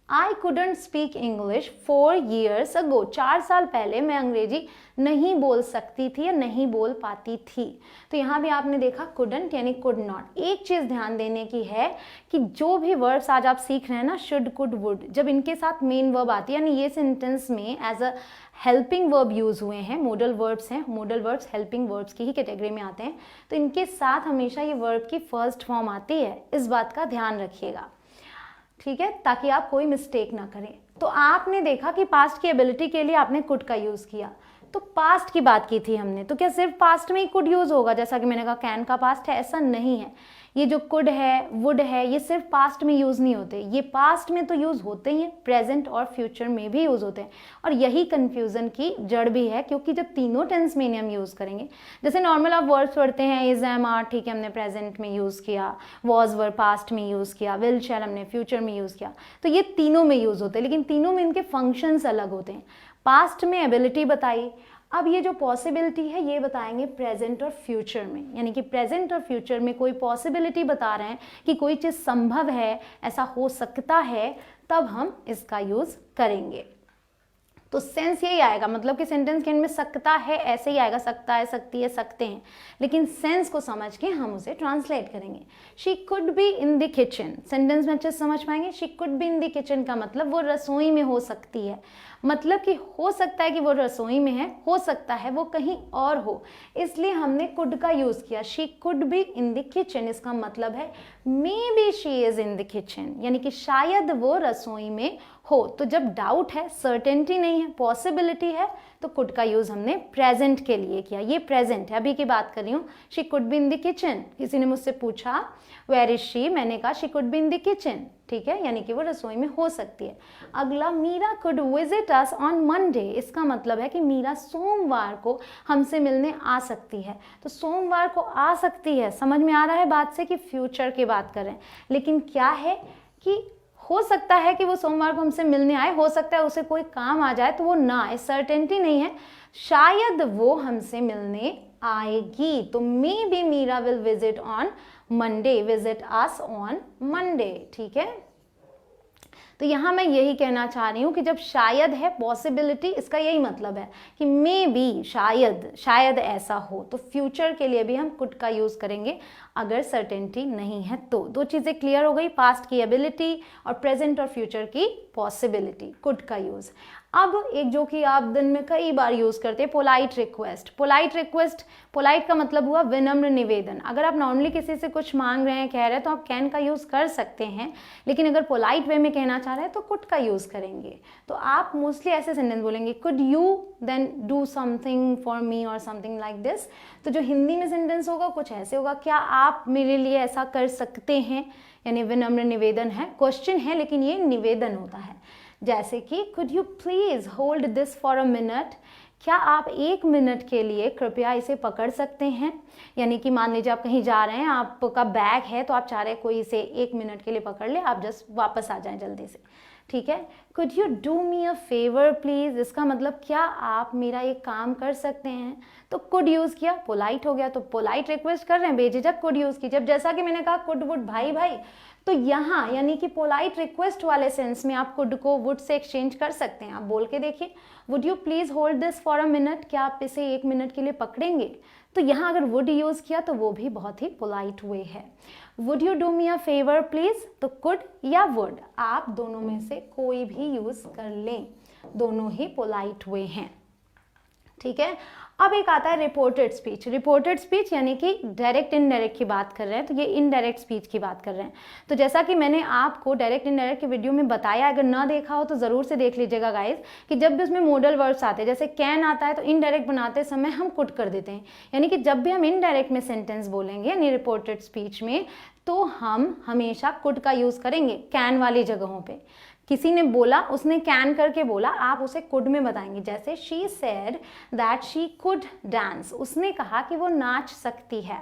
[SPEAKER 3] I couldn't speak English 4 years ago, 4 साल पहले मैं अंग्रेजी नहीं बोल सकती थी या नहीं बोल पाती थी। तो यहाँ भी आपने देखा couldn't यानी could not। एक चीज़ ध्यान देने की है कि जो भी वर्ब्स आज आप सीख रहे हैं ना, should, could, would, जब इनके साथ मेन वर्ब आती है, यानी ये सेंटेंस में as a helping verb use हुए हैं, मॉडल वर्ब्स हैं, मॉडल वर्ब्स हेल्पिंग वर्ब्स की ही कैटेगरी में आते हैं, तो इनके साथ हमेशा ये वर्ब की फर्स्ट फॉर्म आती है, इस बात का ध्यान रखिएगा, ठीक है, ताकि आप कोई मिस्टेक ना करें। तो आपने देखा कि पास्ट की एबिलिटी के लिए आपने कुड का यूज किया, तो पास्ट की बात की थी हमने, तो क्या सिर्फ पास्ट में ही कुड यूज होगा, जैसा कि मैंने कहा कैन का पास्ट है, ऐसा नहीं है। ये जो कुड है, वुड है, ये सिर्फ पास्ट में यूज नहीं होते, ये पास्ट में तो यूज होते ही हैं, प्रेजेंट और फ्यूचर में भी यूज होते हैं। और यही कंफ्यूजन की जड़ भी है, क्योंकि जब तीनों टेंस में हम यूज करेंगे, जैसे नॉर्मल आप वर्ड्स पढ़ते हैं, इज, एम, आर, ठीक है, हमने प्रेजेंट में यूज किया, वॉज, वर पास्ट में यूज किया, विल, शैल हमने फ्यूचर में यूज किया, तो ये तीनों में यूज होते हैं, लेकिन तीनों में इनके फंक्शंस अलग होते हैं। पास्ट में एबिलिटी बताई, अब ये जो पॉसिबिलिटी है ये बताएंगे प्रेजेंट और फ्यूचर में, यानी कि प्रेजेंट और फ्यूचर में कोई पॉसिबिलिटी बता रहे हैं कि कोई चीज़ संभव है, ऐसा हो सकता है, तब हम इसका यूज़ करेंगे। तो सेंस यही आएगा, मतलब कि सेंटेंस के एंड में सकता है ऐसे ही आएगा, सकता है, सकती है, सकते हैं, लेकिन सेंस को समझ के हम उसे ट्रांसलेट करेंगे। She could be in the kitchen, sentence में अच्छे से समझ पाएंगे। She could be in the kitchen का मतलब वो रसोई में हो सकती है, मतलब कि हो सकता है कि वो रसोई में है, हो सकता है वो कहीं और हो, इसलिए हमने कुड का यूज किया। She could be in the kitchen, इसका मतलब है may be she is in the kitchen, यानी कि शायद वो रसोई में हो। तो जब डाउट है, सर्टेनिटी नहीं है, पॉसिबिलिटी है, तो कुड का यूज हमने प्रेजेंट के लिए किया। ये प्रेजेंट है, अभी की बात कर रही हूँ। She could be in the kitchen, किसी ने मुझसे पूछा वेयर इज शी, मैंने कहा she could be in the kitchen, ठीक है, यानी कि वो रसोई में हो सकती है। अगला, Meera could visit us on Monday, इसका मतलब है कि मीरा सोमवार को हमसे मिलने आ सकती है। तो सोमवार को आ सकती है, समझ में आ रहा है बात से कि फ्यूचर की बात करें, लेकिन क्या है कि हो सकता है कि वो सोमवार को हमसे मिलने आए, हो सकता है उसे कोई काम आ जाए तो वो ना आए, सर्टेनिटी नहीं है, शायद वो हमसे मिलने आएगी। तो maybe Meera will visit on Monday, visit us on Monday, ठीक है। तो यहाँ मैं यही कहना चाह रही हूँ कि जब शायद है, पॉसिबिलिटी, इसका यही मतलब है कि मे बी, शायद ऐसा हो। तो फ्यूचर के लिए भी हम कुड का यूज करेंगे अगर सर्टेनिटी नहीं है तो। दो चीजें क्लियर हो गई, पास्ट की एबिलिटी और प्रेजेंट और फ्यूचर की पॉसिबिलिटी, कुड का यूज। अब एक जो कि आप दिन में कई बार यूज करते हैं, polite request. Polite request, polite का मतलब हुआ विनम्र निवेदन। अगर आप नॉर्मली किसी से कुछ मांग रहे हैं, कह रहे हैं, तो आप कैन का यूज कर सकते हैं, लेकिन अगर पोलाइट वे में कहना चाह रहे हैं तो कुड का यूज करेंगे। तो आप मोस्टली ऐसे सेंटेंस बोलेंगे, could you then do something for me और समथिंग लाइक दिस। तो जो हिंदी में सेंटेंस होगा कुछ ऐसे होगा, क्या आप मेरे लिए ऐसा कर सकते हैं, यानी विनम्र निवेदन है, क्वेश्चन है लेकिन ये निवेदन होता है। जैसे कि could you please hold this for a minute, क्या आप 1 मिनट के लिए कृपया इसे पकड़ सकते हैं, यानी कि मान लीजिए आप कहीं जा रहे हैं, आपका बैग है, तो आप चाह रहे हैं कोई इसे 1 मिनट के लिए पकड़ ले, आप जस्ट वापस आ जाएं जल्दी से, ठीक है। Could you do me a favour please, इसका मतलब क्या आप मेरा एक काम कर सकते हैं। तो कुड यूज किया, पोलाइट हो गया, तो पोलाइट रिक्वेस्ट कर रहे हैं, बेझिझक कुड यूज की। जब जैसा कि मैंने कहा कुड वुड भाई भाई, तो यहाँ यानी कि पोलाइट रिक्वेस्ट वाले सेंस में आप कुड को वुड से एक्सचेंज कर सकते हैं। आप बोल के देखिए, would you please hold this for a minute, क्या आप इसे 1 मिनट के लिए पकड़ेंगे। तो यहाँ अगर वुड यूज किया तो वो भी बहुत ही पोलाइट वे है। Would you do me a favour please, तो कुड या वुड, आप दोनों में से कोई भी यूज कर लें, दोनों ही पोलाइट वे हैं। ठीक है, अब एक आता है रिपोर्टेड स्पीच। रिपोर्टेड स्पीच यानी कि डायरेक्ट इनडायरेक्ट की बात कर रहे हैं, तो ये इनडायरेक्ट स्पीच की बात कर रहे हैं। तो जैसा कि मैंने आपको डायरेक्ट इनडायरेक्ट के वीडियो में बताया, अगर ना देखा हो तो जरूर से देख लीजिएगा गाइस, कि जब भी उसमें मॉडल वर्ड्स आते हैं, जैसे कैन आता है तो इनडायरेक्ट बनाते समय हम कुड कर देते हैं, यानी कि जब भी हम इनडायरेक्ट में सेंटेंस बोलेंगे यानी रिपोर्टेड स्पीच में, तो हम हमेशा कुड का यूज करेंगे कैन वाली जगहों पे। किसी ने बोला, उसने कैन करके बोला, आप उसे कुड में बताएंगे। जैसे she said that she could dance, उसने कहा कि वो नाच सकती है।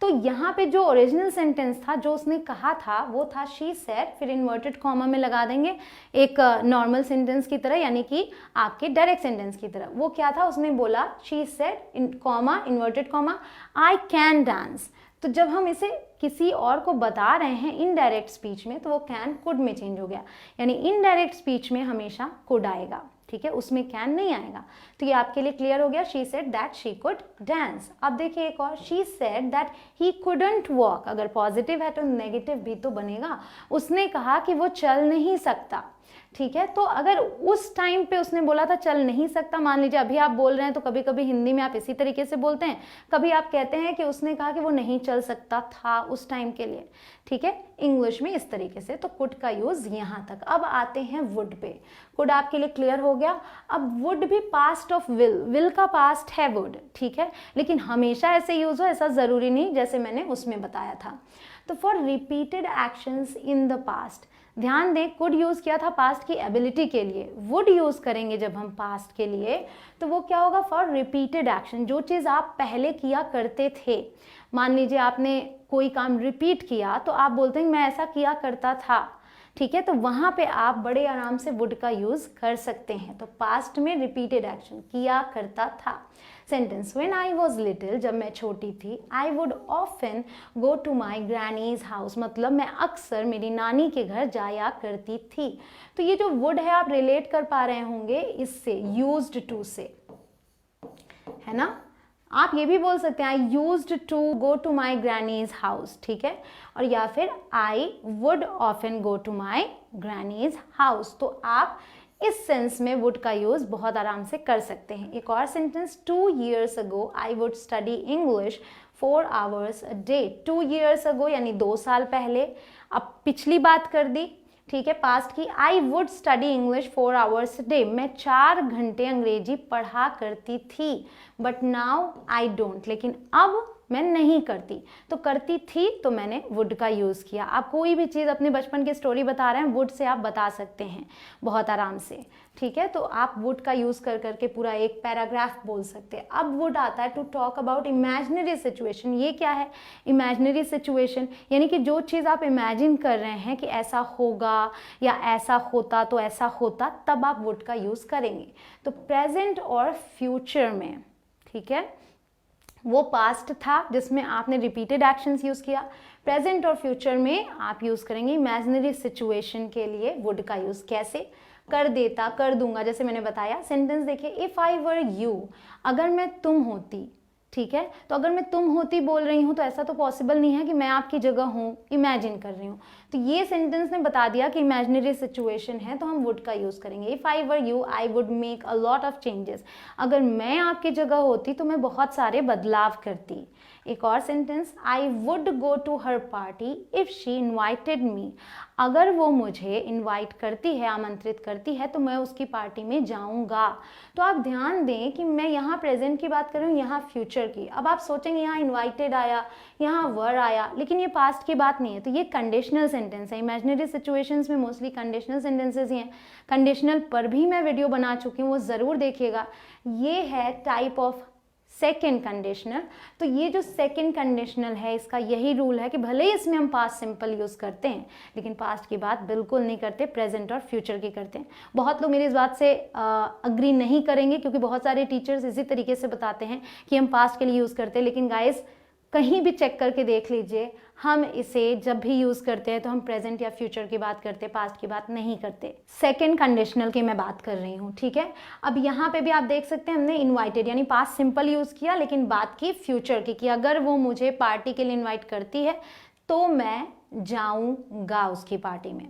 [SPEAKER 3] तो यहाँ पे जो ओरिजिनल सेंटेंस था, जो उसने कहा था, वो था शी सेड, फिर इन्वर्टेड कॉमा में लगा देंगे एक नॉर्मल सेंटेंस की तरह, यानी कि आपके डायरेक्ट सेंटेंस की तरह। वो क्या था, उसने बोला she said comma inverted comma I can dance. तो जब हम इसे किसी और को बता रहे हैं इनडायरेक्ट स्पीच में, तो वो कैन कुड में चेंज हो गया, यानी इनडायरेक्ट स्पीच में हमेशा कुड आएगा। ठीक है, उसमें कैन नहीं आएगा। तो ये आपके लिए क्लियर हो गया। She said that she could dance. अब देखिए एक और, she said that he couldn't walk. अगर पॉजिटिव है तो नेगेटिव भी तो बनेगा। उसने कहा कि वो चल नहीं सकता। ठीक है, तो अगर उस टाइम पे उसने बोला था चल नहीं सकता, मान लीजिए अभी आप बोल रहे हैं तो कभी कभी हिंदी में आप इसी तरीके से बोलते हैं, कभी आप कहते हैं कि उसने कहा कि वो नहीं चल सकता था उस टाइम के लिए। ठीक है, इंग्लिश में इस तरीके से। तो कुड का यूज यहाँ तक। अब आते हैं वुड पे। कुड आपके लिए क्लियर हो गया। अब वुड भी पास्ट ऑफ विल, विल का पास्ट है वुड। ठीक है, लेकिन हमेशा ऐसे यूज हो ऐसा जरूरी नहीं, जैसे मैंने उसमें बताया था। तो for repeated actions in the past, ध्यान दें कुड यूज किया था पास्ट की एबिलिटी के लिए, वुड यूज करेंगे जब हम पास्ट के लिए, तो वो क्या होगा, फॉर रिपीटेड एक्शन, जो चीज आप पहले किया करते थे। मान लीजिए आपने कोई काम रिपीट किया, तो आप बोलते हैं मैं ऐसा किया करता था। ठीक है, तो वहां पे आप बड़े आराम से वुड का यूज कर सकते हैं। तो पास्ट में रिपीटेड एक्शन, किया करता था। Sentence, when I was little, जब मैं छोटी थी, I would often go to my granny's house, मतलब मैं अक्सर मेरी नानी के घर जाया करती थी। तो ये जो वुड है आप रिलेट कर पा रहे होंगे इससे, यूज्ड टू से, है ना। आप ये भी बोल सकते हैं I used to go to my granny's house. ठीक है, और या फिर I would often go to my granny's house. तो आप इस सेंस में वुड का यूज बहुत आराम से कर सकते हैं। एक और sentence, 2 years ago I would study English 4 hours a day। 2 years ago यानी 2 साल पहले। अब पिछली बात कर दी, ठीक है, पास्ट की। I would study English 4 hours a day, मैं 4 घंटे अंग्रेजी पढ़ा करती थी। बट नाउ आई डोंट, लेकिन अब मैं नहीं करती। तो करती थी तो मैंने वुड का यूज किया। आप कोई भी चीज अपने बचपन की स्टोरी बता रहे हैं, वुड से आप बता सकते हैं बहुत आराम से। ठीक है, तो आप वुड का यूज कर करके पूरा एक पैराग्राफ बोल सकते हैं। अब वुड आता है to talk about imaginary situation. ये क्या है, इमेजिनरी सिचुएशन, यानी कि जो चीज आप इमेजिन कर रहे हैं कि ऐसा होगा या ऐसा होता तो ऐसा होता, तब आप वुड का यूज करेंगे। तो प्रेजेंट और फ्यूचर में, ठीक है, वो पास्ट था जिसमें आपने रिपीटेड एक्शंस यूज किया। प्रेजेंट और फ्यूचर में आप यूज करेंगे इमेजिनरी सिचुएशन के लिए वुड का यूज। कैसे, कर देता, कर दूंगा, जैसे मैंने बताया। सेंटेंस देखिए, इफ आई वर यू, अगर मैं तुम होती। ठीक है, तो अगर मैं तुम होती बोल रही हूँ तो ऐसा तो पॉसिबल नहीं है कि मैं आपकी जगह हूँ, इमेजिन कर रही हूँ। तो ये सेंटेंस ने बता दिया कि इमेजिनरी सिचुएशन है, तो हम वुड का यूज करेंगे। If I were you I would make a lot of changes, अगर मैं आपकी जगह होती तो मैं बहुत सारे बदलाव करती। एक और sentence, I would go to her party if she invited me, अगर वो मुझे इनवाइट करती है, आमंत्रित करती है, तो मैं उसकी पार्टी में जाऊंगा। तो आप ध्यान दें कि मैं यहाँ प्रेजेंट की बात कर रही हूँ, यहाँ फ्यूचर की। अब आप सोचेंगे यहाँ इनवाइटेड आया, यहाँ वर आया, लेकिन ये पास्ट की बात नहीं है। तो ये कंडीशनल सेंटेंस है। इमेजिनरी सिचुएशंस में मोस्टली कंडीशनल सेंटेंसेस ही हैं। कंडीशनल पर भी मैं वीडियो बना चुकी हूँ, वो ज़रूर देखिएगा। ये है टाइप ऑफ सेकेंड कंडीशनल। तो ये जो सेकेंड कंडीशनल है, इसका यही रूल है कि भले ही इसमें हम पास्ट सिंपल यूज करते हैं, लेकिन पास्ट की बात बिल्कुल नहीं करते, प्रेजेंट और फ्यूचर की करते हैं। बहुत लोग मेरी इस बात से अग्री नहीं करेंगे, क्योंकि बहुत सारे टीचर्स इसी तरीके से बताते हैं कि हम पास्ट के लिए यूज करते हैं, लेकिन गाइस कहीं भी चेक करके देख लीजिए, हम इसे जब भी यूज करते हैं तो हम प्रेजेंट या फ्यूचर की बात करते हैं, पास्ट की बात नहीं करते। सेकंड कंडीशनल की मैं बात कर रही हूँ, ठीक है। अब यहाँ पे भी आप देख सकते हैं, हमने इनवाइटेड यानी पास्ट सिंपल यूज किया, लेकिन बात की फ्यूचर की कि अगर वो मुझे पार्टी के लिए इन्वाइट करती है तो मैं जाऊंगा उसकी पार्टी में,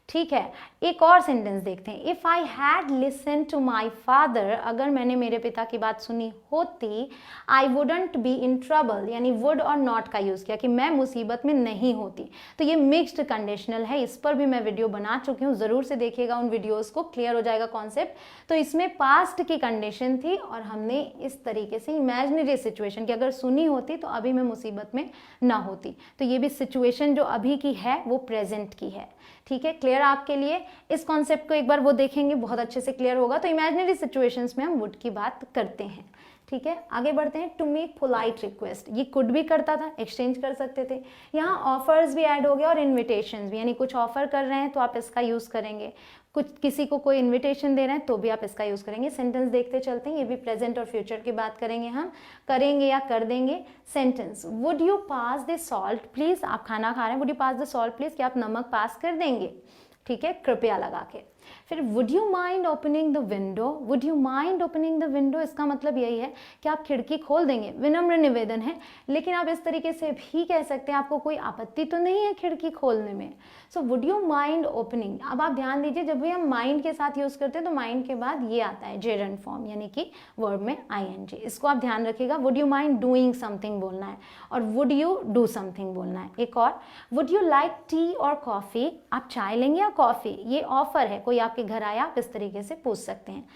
[SPEAKER 3] ठीक है। एक और सेंटेंस देखते हैं, if I had listen to my father, अगर मैंने मेरे पिता की बात सुनी होती, I wouldn't be in trouble, यानी वुड और नॉट का यूज किया कि मैं मुसीबत में नहीं होती। तो ये मिक्स्ड कंडीशनल है, इस पर भी मैं वीडियो बना चुकी हूँ, जरूर से देखिएगा उन वीडियोस को, क्लियर हो जाएगा कॉन्सेप्ट। तो इसमें पास्ट की कंडीशन थी और हमने इस तरीके से इमेजिनरी सिचुएशन की अगर सुनी होती तो अभी मैं मुसीबत में ना होती। तो ये भी सिचुएशन जो अभी की है वो प्रेजेंट की है, ठीक है। क्लियर आपके लिए? इस कॉन्सेप्ट को एक बार वो देखेंगे, बहुत अच्छे से क्लियर होगा। तो इमेजिनरी सिचुएशंस में हम वुड की बात करते हैं, ठीक है। आगे बढ़ते हैं। टू मेक पोलाइट रिक्वेस्ट, ये कुड भी करता था, एक्सचेंज कर सकते थे। यहाँ ऑफर्स भी ऐड हो गया और इन्विटेशंस भी, यानी कुछ ऑफर कर रहे हैं तो आप इसका यूज करेंगे, कुछ किसी को कोई इन्विटेशन दे रहे हैं तो भी आप इसका यूज करेंगे। सेंटेंस देखते चलते हैं, ये भी प्रेजेंट और फ्यूचर की बात करेंगे हम, करेंगे या कर देंगे। Sentence, would you pass the salt please, आप खाना खा रहे हैं, would you pass the salt please, क्या आप नमक पास कर देंगे, ठीक है, कृपया लगा के। फिर would you mind opening the window, would you mind opening the window, इसका मतलब यही है कि आप खिड़की खोल देंगे, विनम्र निवेदन है, लेकिन आप इस तरीके से भी कह सकते हैं आपको कोई आपत्ति तो नहीं है खिड़की खोलने में। सो वुड यू माइंड ओपनिंग। अब आप ध्यान दीजिए, जब भी हम माइंड के साथ यूज करते हैं तो माइंड के बाद ये आता है जेरंड फॉर्म, यानी कि वर्ब में आईएनजी, इसको आप ध्यान रखिएगा। Would you mind doing something बोलना है और वुड यू डू समथिंग बोलना है। एक और, वुड यू लाइक टी और कॉफी, आप चाय लेंगे या कॉफी, ये ऑफर है, कोई आपके घर आया, आप इस तरीके से पूछ सकते हैं।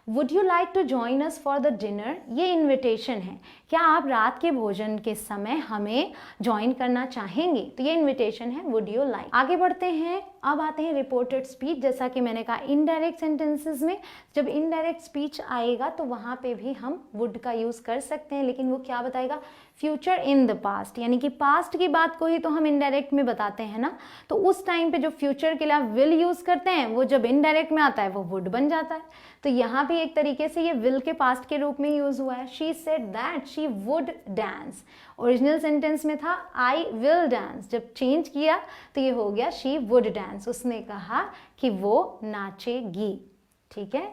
[SPEAKER 3] Would you like to join us for the dinner, ये इन्विटेशन है, क्या आप रात के भोजन के समय हमें ज्वाइन करना चाहेंगे, तो ये इन्विटेशन है, वुड यू लाइक। आगे बढ़ते हैं, अब आते हैं रिपोर्टेड स्पीच। जैसा कि मैंने कहा इनडायरेक्ट सेंटेंसेस में जब इनडायरेक्ट स्पीच आएगा तो वहां पे भी हम वुड का यूज कर सकते हैं, लेकिन वो क्या बताएगा, फ्यूचर इन द पास्ट, यानी कि पास्ट की बात को ही तो हम इनडायरेक्ट में बताते हैं ना, तो उस टाइम पे जो फ्यूचर के लिए आप विल यूज करते हैं वो जब इनडायरेक्ट में आता है वो वुड बन जाता है। तो यहाँ भी एक तरीके से ये विल के पास्ट के रूप में यूज हुआ है। She said that she would dance, original sentence में था आई विल डांस, जब चेंज किया तो ये हो गया शी वुड डांस, उसने कहा कि वो नाचेगी, ठीक है।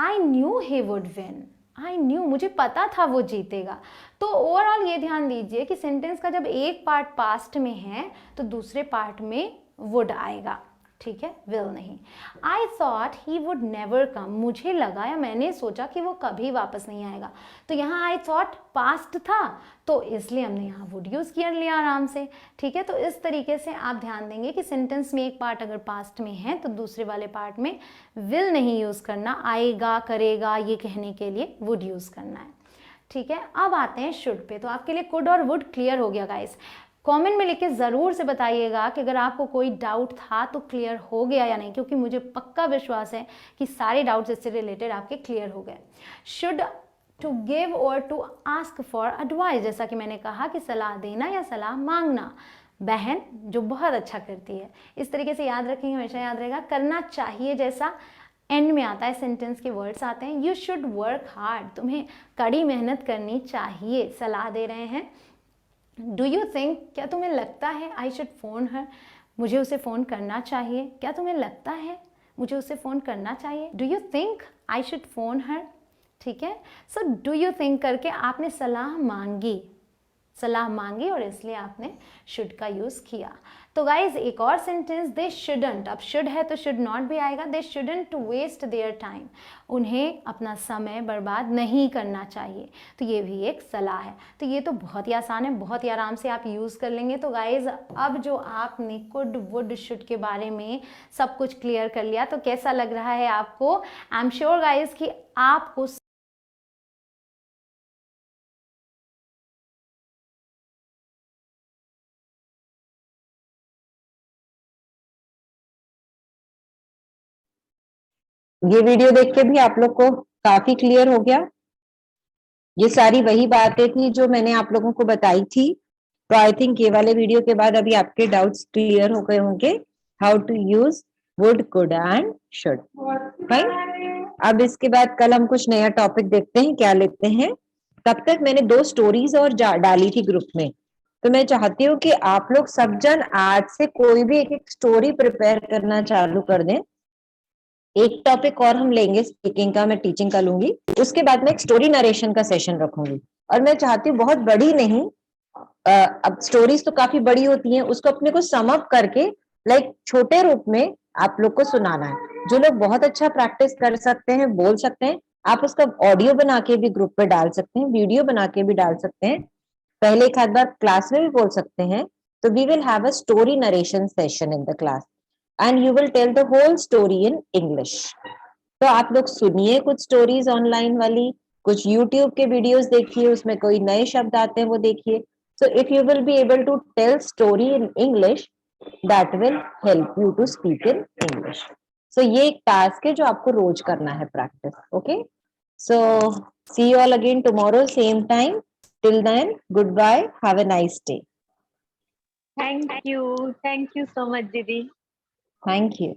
[SPEAKER 3] I knew he would win, I knew, मुझे पता था वो जीतेगा। तो ओवरऑल ये ध्यान दीजिए कि सेंटेंस का जब एक पार्ट पास्ट में है तो दूसरे पार्ट में वुड आएगा, ठीक है, विल नहीं। I thought he would never come, मुझे लगा या मैंने सोचा कि वो कभी वापस नहीं आएगा। तो यहाँ आई थॉट पास्ट था तो इसलिए हमने यहाँ वुड यूज कर लिया आराम से, ठीक है। तो इस तरीके से आप ध्यान देंगे कि सेंटेंस में एक पार्ट अगर पास्ट में है तो दूसरे वाले पार्ट में विल नहीं यूज करना, आएगा करेगा ये कहने के लिए वुड यूज करना है, ठीक है। अब आते हैं शुड पे। तो आपके लिए कुड और वुड क्लियर हो गया गाइस। कमेंट में लिख के ज़रूर से बताइएगा कि अगर आपको कोई डाउट था तो क्लियर हो गया या नहीं, क्योंकि मुझे पक्का विश्वास है कि सारे डाउट्स इससे रिलेटेड आपके क्लियर हो गए। शुड, टू गिव और टू आस्क फॉर एडवाइस, जैसा कि मैंने कहा कि सलाह देना या सलाह मांगना। बहन जो बहुत अच्छा करती है, इस तरीके से याद रखेंगे, हमेशा याद रहेगा। करना चाहिए जैसा एंड में आता है, सेंटेंस के वर्ड्स आते हैं। यू शुड वर्क हार्ड, तुम्हें कड़ी मेहनत करनी चाहिए, सलाह दे रहे हैं। डू यू थिंक, क्या तुम्हें लगता है, आई शुड फोन हर, मुझे उसे फ़ोन करना चाहिए, क्या तुम्हें लगता है मुझे उसे फ़ोन करना चाहिए। Do you think I should phone her, ठीक है। सो डू यू थिंक करके आपने सलाह मांगी, सलाह मांगी और इसलिए आपने शुड का यूज किया। तो गाइज एक और सेंटेंस, दे शुडंट, अब शुड है तो शुड नॉट भी आएगा। They shouldn't to waste their time, उन्हें अपना समय बर्बाद नहीं करना चाहिए, तो ये भी एक सलाह है। तो ये तो बहुत ही आसान है, बहुत ही आराम से आप यूज कर लेंगे। तो गाइज अब जो आपने कुड वुड शुड के बारे में सब कुछ क्लियर कर लिया, तो कैसा लग रहा है आपको? आई एम श्योर गाइज कि आपको
[SPEAKER 1] ये वीडियो देख के भी आप लोग को काफी क्लियर हो गया। ये सारी वही बातें थी जो मैंने आप लोगों को बताई थी। तो आई थिंक ये वाले वीडियो के बाद अभी आपके डाउट्स क्लियर हो गए होंगे, how to use would, could and should. Fine. अब इसके बाद कल हम कुछ नया टॉपिक देखते हैं, क्या लेते हैं। तब तक मैंने 2 स्टोरीज और डाली थी ग्रुप में, तो मैं चाहती हूँ कि आप लोग सब जन आज से कोई भी एक स्टोरी प्रिपेयर करना चालू कर दें। एक टॉपिक और हम लेंगे स्पीकिंग का, मैं टीचिंग का लूंगी, उसके बाद मैं एक स्टोरी नरेशन का सेशन रखूंगी। और मैं चाहती हूँ बहुत बड़ी नहीं, अब स्टोरीज तो काफी बड़ी होती हैं, उसको अपने को सम अप करके लाइक छोटे रूप में आप लोग को सुनाना है। जो लोग बहुत अच्छा प्रैक्टिस कर सकते हैं, बोल सकते हैं, आप उसका ऑडियो बना के भी ग्रुप पे डाल सकते हैं, वीडियो बना के भी डाल सकते हैं, पहले एक आध बार क्लास में भी बोल सकते हैं। तो we will have a story narration session in the class and you will tell the whole story in English. तो आप लोग सुनिए कुछ स्टोरीज ऑनलाइन वाली, कुछ यूट्यूब के वीडियोस देखिए, उसमें कोई नए शब्द आते हैं वो देखिए। So if you will be able to tell story in English, that will help you to speak in English. So ये एक टास्क है जो आपको रोज करना है practice. Okay, so see you all again tomorrow same time. Till then, goodbye, have a nice day.
[SPEAKER 2] Thank you so much, Didi.
[SPEAKER 1] Thank you.